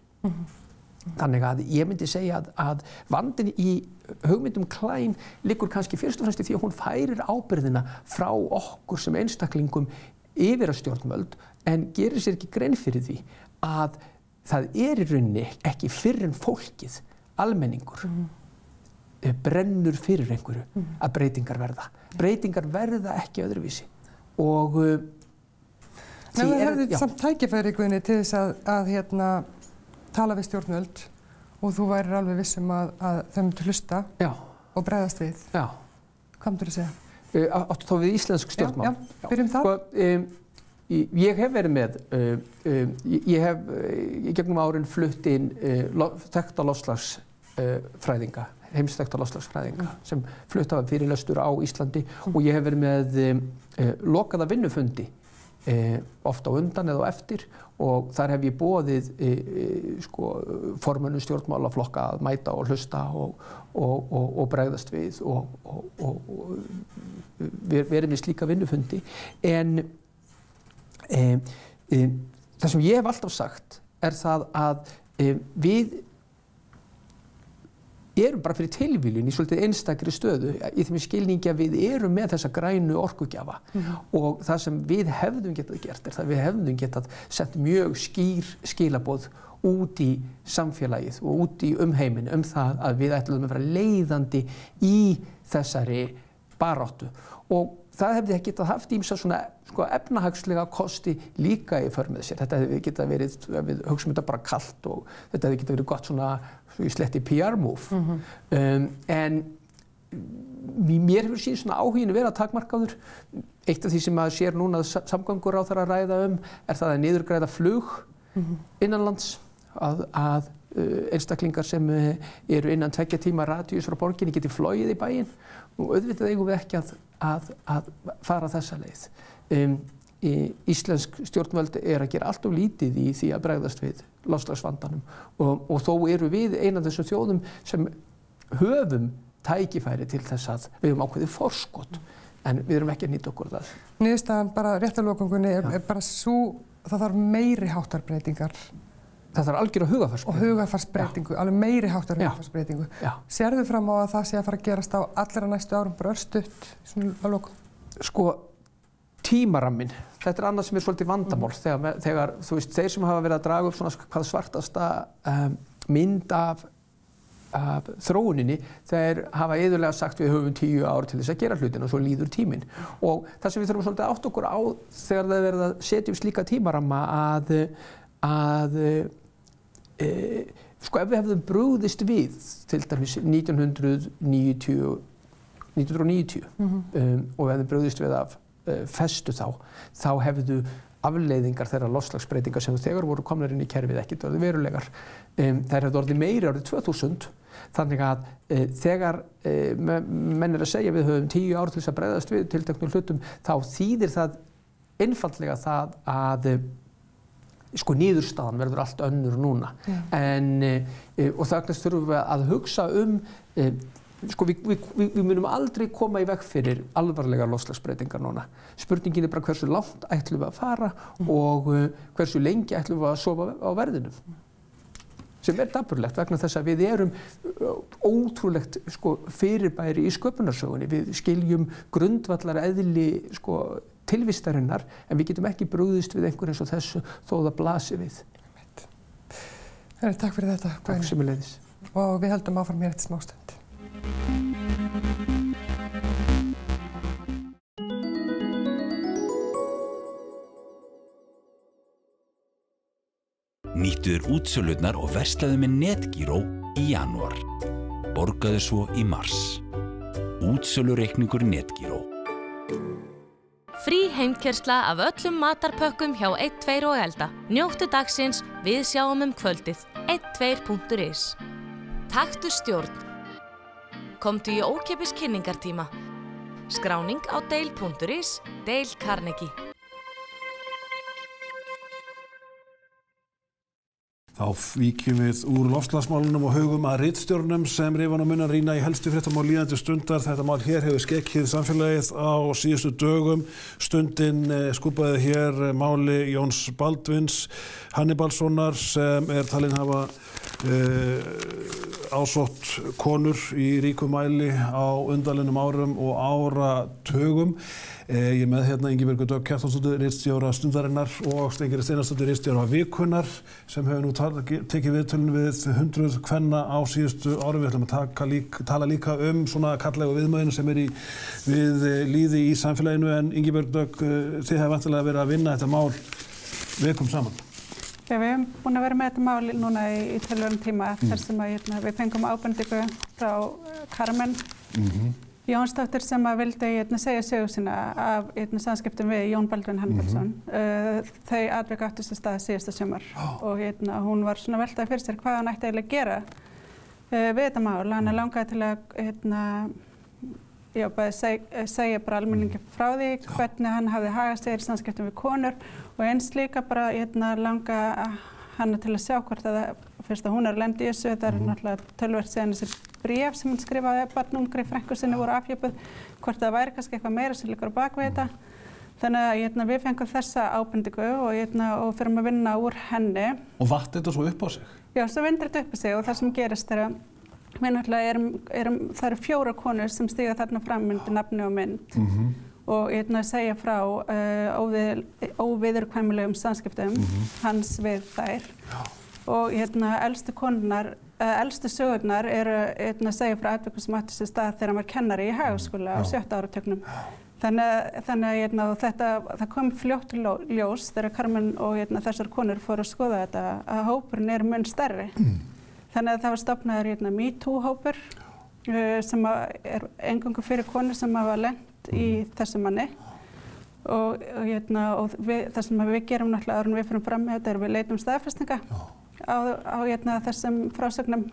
Þannig að ég myndi segja að vandinn í hugmyndum Klein liggur kannski fyrst og fremst í því að hún færir ábyrgðina frá okkur sem einstaklingum yfir að stjórnvöld, en gerir sér ekki grein fyrir því að það er í rauninni ekki fyrr en fólkið, almenningur, brennur fyrir einhverju að breytingar verða. Breytingar verða ekki öðruvísi. Og það hefði samt tækifæri Guðni til þess að tala við stjórnvöld og þú værir alveg viss að þau myndu hlusta og bregðast við. Hvað myndur þú segja? Áttu þá við íslensk stjórnmál? Já, byrjum það. Ég hef verið með, ég hef í gegnum árin flutt inn þekkta loftslagsfræðinga, heimsþekkta loftslagsfræðinga sem flutt hafa fyrirlestur á Íslandi og ég hef verið með lokaða vinnufundi oft á undan eða á eftir og þar hef ég boðið formönnum stjórnmálaflokka að mæta og hlusta og bregðast við og verið með slíka vinnufundi. En það sem ég hef alltaf sagt það að við erum bara fyrir tilviljun í svolítið einstakri stöðu í þeim skilningi að við erum með þessa grænu orkugjafa og það sem við hefðum getað gert það við hefðum getað sett mjög skýr skilaboð út í samfélagið og út í umheiminn það að við ætlum að vera leiðandi í þessari baráttu og það hefði getað haft ýmsa svona efnahagslega kosti líka í för með sér. Þetta hefði getað verið, við hugsum þetta bara kalt og þetta hefði getað verið gott svona sletti PR-move. En mér hefur síðan svona áhugin verið að takmarkaður. Eitt af því sem maður sér núna að samgönguráðherra ræða það að niðurgreiða flug innanlands að einstaklingar sem eru innan 2 tíma radíus frá borginni geti flogið í bæinn og auðvitað eigum við ekki að fara þessa leið. Íslensk stjórnvöld að gera allt of lítið í því að bregðast við loftslagsvandanum og þó eru við ein af þessum þjóðum sem höfum tækifæri til þess að við höfum ákveðið forskot en við erum ekki að nýta okkur það. Niðurstaðan bara rétt að lokungunni bara svo það þarf meiri háttar breytingar. Það þarf algjör og hugarfarsbreytingu, alveg meiri háttar hugarfarsbreytingu. Sérðu fram á að það sé að fara að gerast á allra næstu árum bara örstutt svona að lokum? Tímarammin, þetta annað sem svolítið vandamál þegar þú veist, þeir sem hafa verið að draga upp svona hvað svartasta mynd af þróuninni, þeir hafa iðulega sagt við höfum 10 ár til þess að gera hlutina og svo líður tíminn. Og það sem við þurfum svolítið að átta okkur á þegar það verið að setja slíka tímaramma að ef við hefðum brugðist við til dæmis 1990 og við hefðum brugðist við af festu þá hefðu afleiðingar þeirra loftslagsbreytingar sem þegar voru komnar inn í kerfið ekkert orðið verulegar. Þær hefðu orðið meiri árið 2000 þannig að þegar menn að segja við höfum 10 ár til þess að bregðast við tilteknum hlutum þá þýðir það einfaldlega það að niðurstaðan verður allt önnur núna. Og þess þurfum við að hugsa við munum aldrei koma í veg fyrir alvarlegar loftslagsbreytingar núna. Spurningin bara hversu langt ætlum við að fara og hversu lengi ætlum við að sofa á verðinum. Sem dapurlegt vegna þess að við erum ótrúlegt fyrirbæri í sköpunarsögunni. Við skiljum grundvallar eðli tilvistarinnar en við getum ekki brugðist við einhver eins og þessu þó það blasi við. Takk fyrir þetta. Takk sömuleiðis. Og við höldum áfram hér eftir smástund. Nýttu þér útsölurnar og verslaðu með netgíró í janúar. Borgaðu svo í mars. Útsölureikningur netgíró. Frí heimkersla af öllum matarpökkum hjá 1, 2 og elda. Njóttu dagsins, við sjáum kvöldið. 12.is. Taktu stjórn. Komdu í ókeypis kynningartíma. Skráning á deil.is, Deil Carnegie. Þá víkjum við úr loftslagsmálunum og hugum að ritstjórnum sem rifan og munna rýna í helstu fréttamál líðandi stundar. Þetta mál hér hefur skekkið samfélagið á síðustu dögum. Stundin skúpaði hér máli Jóns Baldvins Hannibalssonar sem talinn hafa ásótt konur í ríkum mæli á undanliðnum árum og áratugum. Ég með hérna Ingibjörgu Dögg Kjartansdóttur, ritstjóra Stundarinnar og Steingerður Steinarsdóttir, ritstjóra Vikunnar sem hefur nú tekið viðtölin við 100 kvenna á síðustu árum. Við ætlum að tala líka svona karlegu viðmæðinu sem við líði í samfélaginu en Ingibjörg Dögg, þið hefur vantilega verið að vinna þetta mál vikum saman. Já, við hefum búin að vera með þetta mál núna í tölvörum tíma þar sem við fengum ábendingu frá Carmen Jónsdóttir sem vildi segja sögu sína af samskiptum við Jón Baldvin Hannibalsson. Þau atvik áttu sér stað síðasta sumar og hún var svona veltaði fyrir sér hvað hann ætti eiginlega að gera við þetta mál. Hann langaði til að segja bara almenningi frá því hvernig hann hafði hagað sér í samskiptum við konur og eins líka bara langa hana til að sjá hvort að fyrst að hún lenda í þessu, það náttúrulega töluvert síðan þessi bréf sem hún skrifaði barnungri frænku sinni voru afhjúpuð, hvort það væri kannski eitthvað meira sem liggur á bak við þetta. Þannig að við fengum þessa ábendingu og fyrir að vinna úr henni. Og vatt þetta svo upp á sig? Já, svo vindur þetta upp á sig og það sem gerist er að við náttúrulega það eru 4 konur sem stíga þarna fram undir nafni og mynd og segja frá óviðurkvæmilegum samskiptum hans við þær. Og elstu sögurnar eru að segja frá atvikum sem átti sér stað þegar hann var kennari í Hagaskóla á 7. áratugnum. Þannig að það kom fljótt ljós þegar Carmen og þessar konur fóru að skoða þetta að hópurinn mun stærri. Þannig að það var stofnaður MeToo-hópur sem eingöngu fyrir konur sem hafa lent í þessu manni. Og það sem við gerum náttúrulega áður en við fyrir fram með þetta er að við leitum staðfestinga á þessum frásögnum.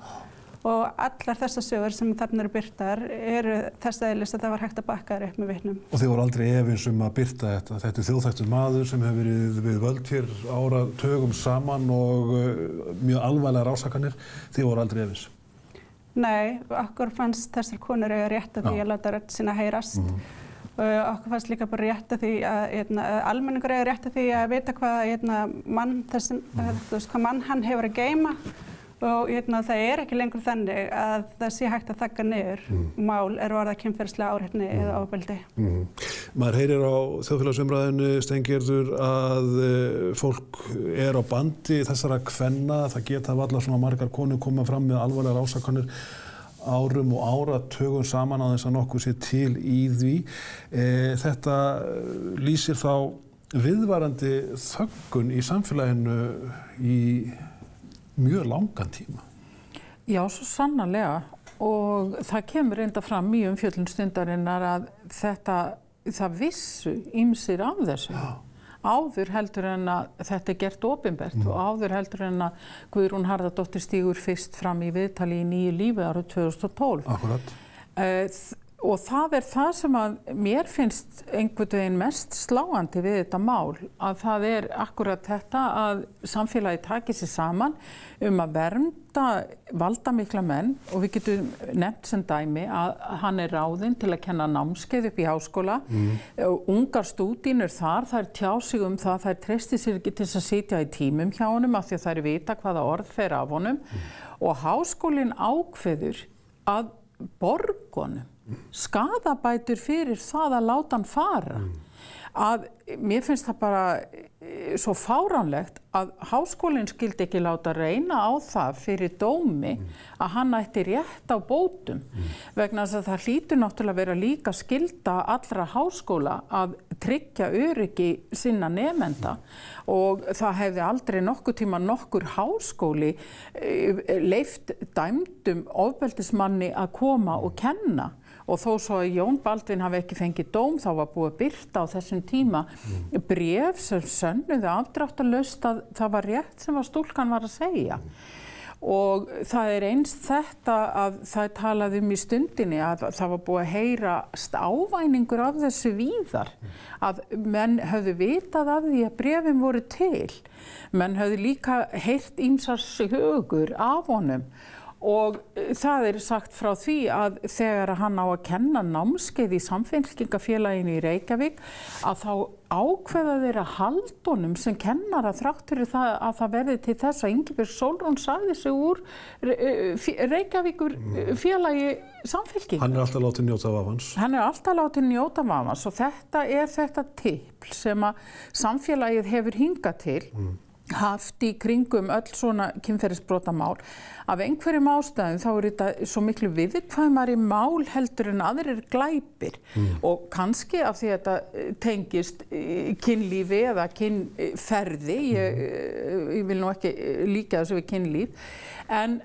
Og allar þessar sögur sem þarna eru birtar eru þess eðlis að það var hægt að bakka þær upp með vitnum. Og þið voru aldrei efins að birta þetta. Þetta er þjóðþekktur maður sem hefur verið við völd hér áratugum saman og mjög alvarlegar ásakanir. Þið voru aldrei efins? Nei, okkur fannst þessar konur eiga rétt að því að láta rödd sína heyrast. Okkur fannst líka bara rétt að því að almenningur eiga rétt að því að vita hvað mann hann hefur að geyma. Og það er ekki lengur þannig að það sé hægt að þagga niður mál varða kynferðislega áreitni eða ofbeldi. Maður heyrir á þjóðfélagsumræðinu, Steingerður, að fólk á bandi þessara kvenna. Það geta varla svona margar konur koma fram með alvarlegar ásakanir árum og áratugum saman á þess að nokkuð sé til í því. Þetta lýsir þá viðvarandi þöggun í samfélaginu í mjög langan tíma. Já, svo sannarlega og það kemur enda fram í umfjöllun Stundarinnar að það vissu ýmsir af þessu. Áður heldur en að þetta er gert opinbert og áður heldur en að Guðrún Harðardóttir stígur fyrst fram í viðtali í Nýju lífi árið 2012. Akkurat. Og það er það sem að mér finnst einhvern veginn mest sláandi við þetta mál, að það er akkurat þetta að samfélagi taki sig saman að vernda valdamikla menn og við getum nefnt sem dæmi að hann er ráðinn til að kenna námskeið upp í háskóla. Ungar stúdínur þar tjá sig það, þær treysti sér ekki til að sitja í tímum hjá honum af því að þær vita hvaða orð fer af honum og háskólinn ákveður að borgunum skaðabætur fyrir það að láta hann fara. Að mér finnst það bara svo fáránlegt að háskólinn skyldi ekki láta reyna á það fyrir dómi að hann ætti rétt á bótum vegna þess að það hlýtur náttúrulega að vera líka skylda allra háskóla að tryggja öryggi sinna nemenda og það hefði aldrei nokkur háskóli leyft dæmdum ofbeldismanni að koma og kenna. Og þó svo að Jón Baldvin hafi ekki fengið dóm, þá var búið að birta á þessum tíma bréf sem sönnuðu afdráttarlaust að það var rétt sem stúlkan var að segja. Og það er eins þetta að það talaði í Stundinni að það var búið að heyrast ávæningur af þessu víðar. Að menn höfðu vitað af því að bréfin voru til. Menn höfðu líka heyrt ýmsar sögur af honum. Og það er sagt frá því að þegar hann á að kenna námskeið í Samfylkingafélaginu í Reykjavík að þá ákveða þeir að halda honum sem kennara þrátt fyrir það að það verði til þess að Ingibjörg Sólrún sagði sig úr Reykjavíkur félagi Samfylkingar. Hann er alltaf látið njóta vafans. Hann er alltaf látið njóta vafans og þetta er þetta tipl sem að samfélagið hefur hingað til haft í kringum öll svona kynferðisbrotamál. Af einhverjum ástæðum þá er þetta svo miklu viðkvæmari mál heldur en aðrir glæpir og kannski af því að þetta tengist kynlífi eða kynferði, ég vil nú ekki líka þessu við kynlíf, en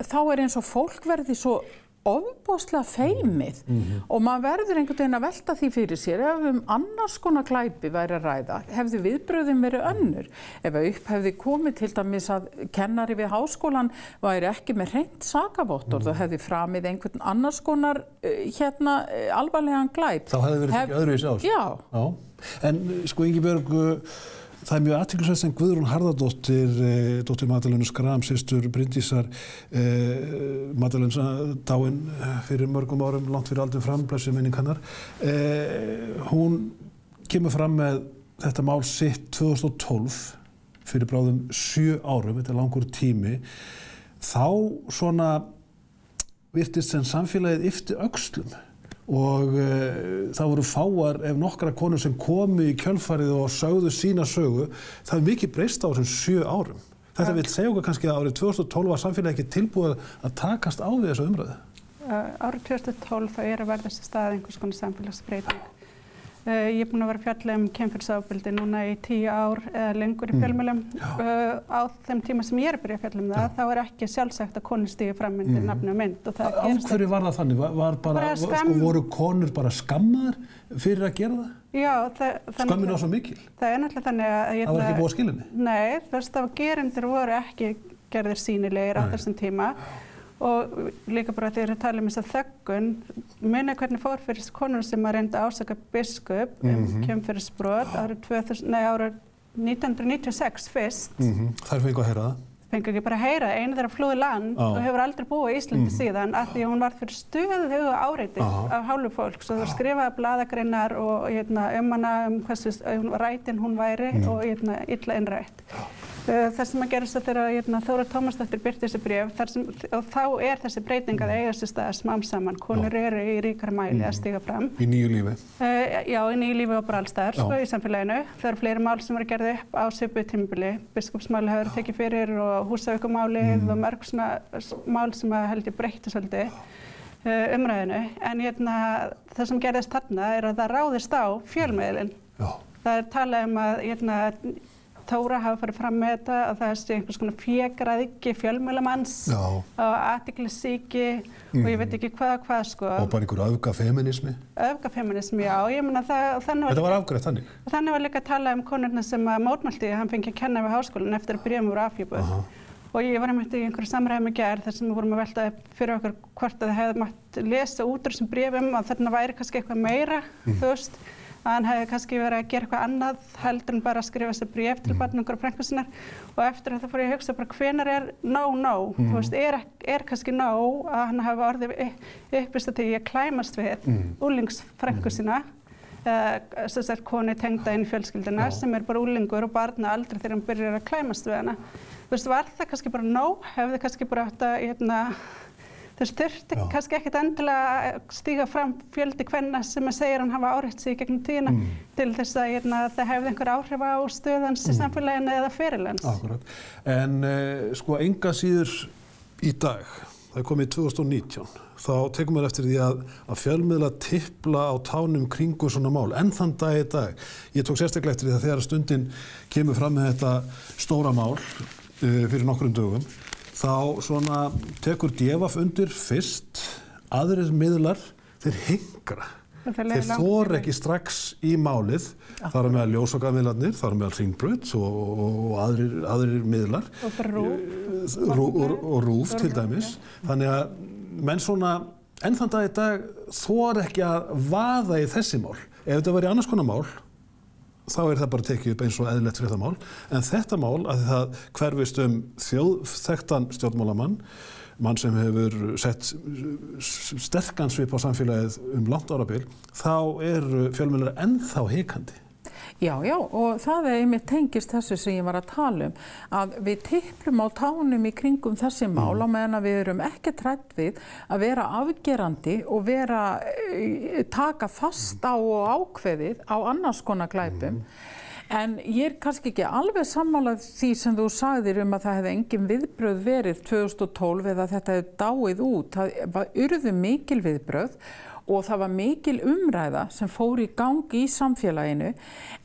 þá er eins og fólk verði svo ofboðslega feimið og maður verður einhvern veginn að velta því fyrir sér ef annars konar glæpi væri að ræða, hefði viðbrögðin verið önnur. Ef upp hefði komið til dæmis að kennari við háskólan væri ekki með hreint sakavottorð og hefði framið einhvern annars konar alvarlegan glæp. Þá hefði verið ekki öðruvísi ás. Já. En sko Ingibjörg, það mjög athyglisvert sem Guðrún Harðardóttir, dóttir Magdalenu Schram, systur Bryndísar, Magdalena dáin fyrir mörgum árum, langt fyrir aldrei fram, blessuð minning hennar. Hún kemur fram með þetta mál sitt 2012, fyrir bráðum 7 árum, þetta langur tími. Þá svona virtist sem samfélagið yppti öxlum. Og það voru fáar ef nokkra konur sem komu í kjölfarið og sögðu sína sögu. Það er mikið breyst á þessum 7 árum. Þetta vil segja okkur kannski að árið 2012 var samfélagið ekki tilbúið að takast á við þessu umræðu. Árið 2012 þá að verða þessi stað einhvers konar samfélagsbreyting. Ég er búin að vera að fjalla kynferðisofbeldi núna í 10 ár eða lengur í fjölmiðlum. Á þeim tíma sem ég er að byrja að fjalla það, þá er ekki sjálfsagt að konur stígi fram undir nafni og mynd. Af hverju var það þannig? Voru konur bara skammaðar fyrir að gera það? Já. Skömmin á svo mikil? Það er náttúrulega þannig að... Það var ekki búið að skilja henni? Nei, þess að gerendur voru ekki gerðir sýnilegir á þessum tíma. Og líka bara þegar við tala þessa þöggun, muni hvernig fór fyrir konur sem að reynda að ásaka biskup kynferðisbrot árið 1996 fyrst. Þær fengu að heyra það? Fengu ekki bara að heyra, einu þeirra flúði land og hefur aldrei búið í Íslandi síðan af því að hún var fyrir stöðugu áreiti af hálfu fólks og það skrifaði blaðagreinar og hana hversu rætin hún væri og illa innrætt. Það sem að gerist þegar Þóra Tómasdóttir birti þessi bréf og þá er þessi breyting að eiga sér stað smám saman. Konur eru í ríkara mæli að stíga fram. Í nýju lífi? Já, í nýju lífi og bara alls staðar í samfélaginu. Það eru fleiri mál sem voru gerð upp á svipuðu tímabili. Biskupsmáli hefur tekið fyrir og húsavíkumálið og mörg svona mál sem held ég breytti svolítið umræðinu. En það sem gerðist þarna er að það ráðist á fjölmiðlinn. Það er talað að Þóra hafa farið fram með þetta að það sé einhvers konar fjegraðyggi fjölmiðlamanns og athyglisýki og ég veit ekki hvað sko. Og bara einhver öfgafeminismi? Öfgafeminismi, já. Ég meina þannig þetta var afgreitt þannig? Þannig var líka að tala konurna sem mótmælti hann fengi að kenna við háskólann eftir að bréfum voru afhjúpuð. Og ég var einmitt í einhverju samræðum í gær þar sem við vorum að velta fyrir okkur hvort að það hefði mátt lesa út úr þessum bréfum að þarna væri kannski eitthvað meira, þú veist. Að hann hefði kannski verið að gera eitthvað annað heldur en bara að skrifa þessi bréf til barnungar og frænku sinnar og eftir þetta fór ég að hugsa bara hvenær er no. Þú veist, er kannski no að hann hafi orðið uppvist að því ég klæmast við úlingsfrænku sína sem sagt konu tengda inn í fjölskylduna sem er bara úlingur og barna aldrei þegar hann byrjar að klæmast við hana. Þú veist, var það kannski bara no? Hefði kannski bara átt að þess þurfti kannski ekkert endilega að stíga fram fjöldi kvenna sem segir hann hafa áreitt sig í gegnum tíðina til þess að það hefði einhver áhrif á stöðans í samfélaginu eða ferilans. Akkurat. En sko enga síður í dag, það er komið 2019, þá tekum við eftir því að fjölmiðla tipla á tánum kringu svona mál, enn þann dag í dag. Ég tók sérstaklega eftir því að þegar stundin kemur fram með þetta stóra mál fyrir nokkrum dögum, þá svona tekur DFF undir fyrst, aðrir miðlar, þeir hingra. Þeir þora ekki strax í málið, það eru meðal ljósvakamiðlarnir, það eru meðal Hringbraut og aðrir miðlar. Og RÚV til dæmis. Þannig að menn svona, enn þann dag í dag, þora ekki að vaða í þessi mál. Ef þetta væri annars konar mál, þá er það bara tekið upp eins og eðlilegt fréttamál. En þetta mál, að það hverfist þjóðþekktan stjórnmálamann, mann sem hefur sett sterkan svip á samfélagið langt árabil, þá eru fjölmiðlar ennþá hikandi. Já, og það einmitt tengist þessu sem ég var að tala að við tiplum á tánum í kringum þessi mál á meðan við erum ekki hrædd við að vera afgerandi og taka fast á og ákveðið á annars konar glæpum. En ég er kannski ekki alveg sammála því sem þú sagðir að það hefði engin viðbrögð verið 2012 eða þetta hefði dáið út. Það urðu mikil viðbrögð og það var mikil umræða sem fór í gangi í samfélaginu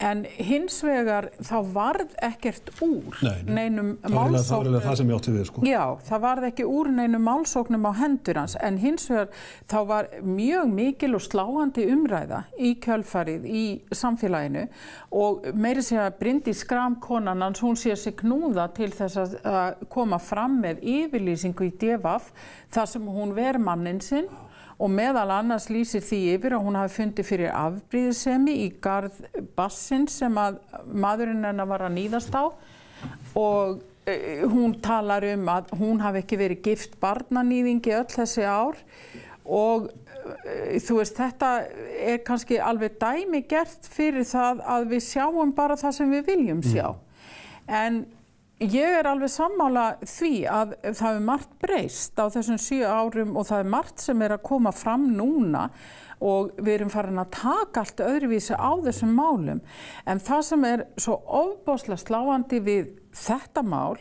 en hins vegar þá varð ekkert úr neinum málsóknum. Það var það sem ég átti við sko. Já, það varð ekki úr neinum málsóknum á hendur hans en hins vegar þá var mjög mikil og sláandi umræða í kjölfarið í samfélaginu og meiri segja Bryndís Skram-konan hans, hún sér sig knúða til þess að koma fram með yfirlýsingu í DVF þar sem hún ver manninn sinn og meðal annars lýsir því yfir að hún hafi fundið fyrir afbrýðisemi í garð bassins sem að maðurinn hennar var að níðast á og hún talar að hún hafi ekki verið gift barnaníðingi öll þessi ár og þú veist, þetta kannski alveg dæmigert fyrir það að við sjáum bara það sem við viljum sjá. En ég alveg sammála því að það hefur margt breyst á þessum 7 árum og það margt sem að koma fram núna og við erum farin að taka allt öðruvísi á þessum málum. En það sem svo ofboðslega sláandi við þetta mál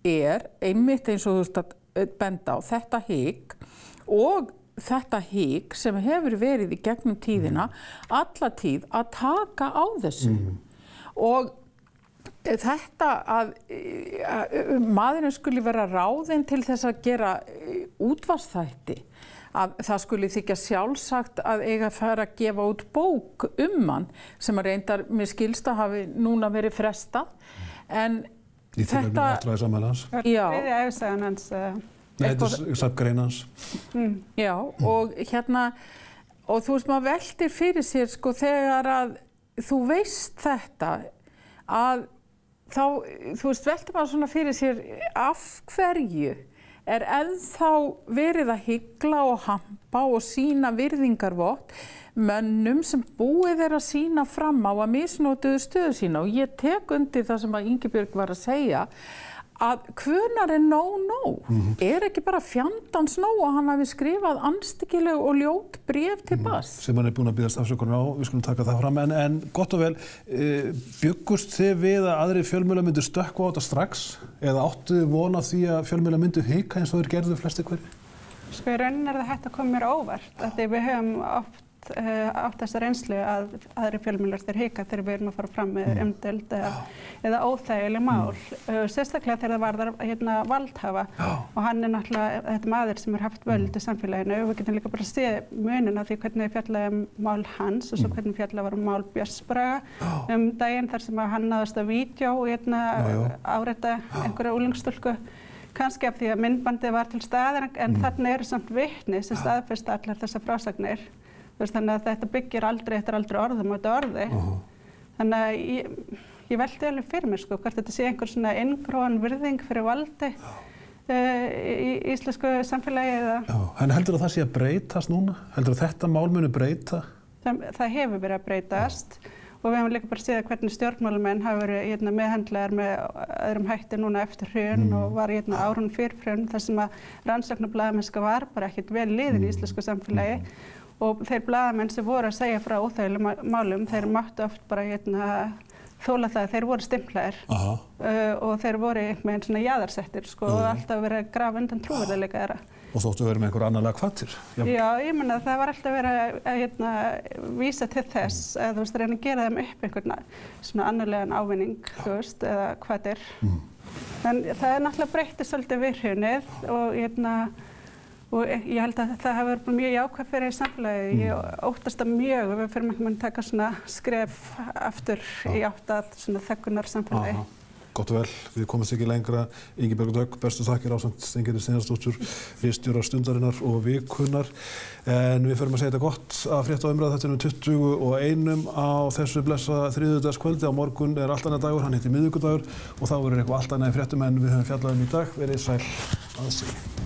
einmitt eins og þú veist að benda á þetta hik og þetta hik sem hefur verið í gegnum tíðina alla tíð að taka á þessu. Og þetta að maðurinn skuli vera ráðinn til þess að gera útvarpsþætti, að það skuli þykja sjálfsagt að eiga að fara að gefa út bók hann sem að reyndar mér skilst að hafi núna verið frestað. En í þetta alltaf saman hans. Já. Þriðja ævisagan hans. Nei, þetta safngrein hans. Já, og og þú veist maður veltir fyrir sér sko þegar að þú veist þetta að þá, þú veist, veltir maður svona fyrir sér af hverju ennþá verið að hygla og hampa og sýna virðingarvott mönnum sem búið að sýna fram á að misnotuðu stöðu sína og ég tek undir það sem að Ingibjörg var að segja að hvenær nóg? Ekki bara fjandans nóg að hann hafi skrifað andstyggileg og ljót bréf til Bass? Sem hann búinn að biðjast afsökunar á, við skulum taka það fram. En gott og vel, bjuggust þið við að aðrir fjölmiðlar myndu stökkva á þetta strax? Eða áttu þið von á því að fjölmiðlar myndu hika eins og þeir gerðu flestir hverjir? Sko í rauninni það hægt að koma mér óvart. Því við höfum oft átt þessa reynslu að aðri fjölmiðlar þeir hika þegar við erum að fara fram með umdeild eða óþægileg mál. Sérstaklega þegar það varðar valdhafa og hann náttúrulega þetta maður sem haft völd í samfélaginu og við getum líka bara að sé munin á því hvernig fjallaði mál hans og svo hvernig fjallaði var mál Björns Braga daginn þar sem að hann náðist að vídeó og áreita einhverja úlingsstúlku. Kannski af því að myndbandið var til staðar en þarna eru samt vitni sem staðfesta allar þessar frásagnir. Þannig að þetta byggir aldrei orðum á þetta orði. Þannig að ég velti alveg fyrir mér sko, hvort þetta sé einhver svona inngróin virðing fyrir valdi í íslensku samfélagi eða... Já, en heldur að það sé að breytast núna? Heldur að þetta mál muni breyta? Það hefur verið að breytast og við hefum líka bara séð hvernig stjórnmálamenn hafa verið meðhöndlaðir með öðrum hætti núna eftir hrun og var árun fyrir hrun þar sem að rannsóknarblaðamennska var bara ekkert vel liðin í íslensku samfélagi. Og þeir blaðamenn sem voru að segja frá óþægilegum málum, þeir máttu oft bara þola það að þeir voru stimplaðir og þeir voru með svona jaðarsettir sko, og alltaf verið að grafa undan trúverðarleika þeirra. Og þóttu verið með einhver annarlega hvattir? Já, ég meina það var alltaf verið að vísa til þess að þú veist, reyna að gera þeim upp einhvern svona annarlegan ávinning, þú veist, eða hvatir. En það náttúrulega breytti svolítið við hrunið og ég held að það hafi verið mjög jákvæð fyrir samfélagið. Ég óttast það mjög og við fyrir að taka svona skref aftur í átt að svona þeggunar samfélagi. Gott og vel, við komumst ekki lengra. Ingibjörg Dögg, bestu þakkir ásamt Steingerði Steinarsdóttur, ritstjóra Stundarinnar og Vikunnar. En við förum að segja þetta gott að frétta og umræða þetta 21 á þessu blessa þriðjudagskvöldi. Á morgun allt annar dagur, hann heitir miðvikudagur og þá verður eitthvað allt annað í fréttum en við höfum fjallað í dag. Verið sæl að sinni.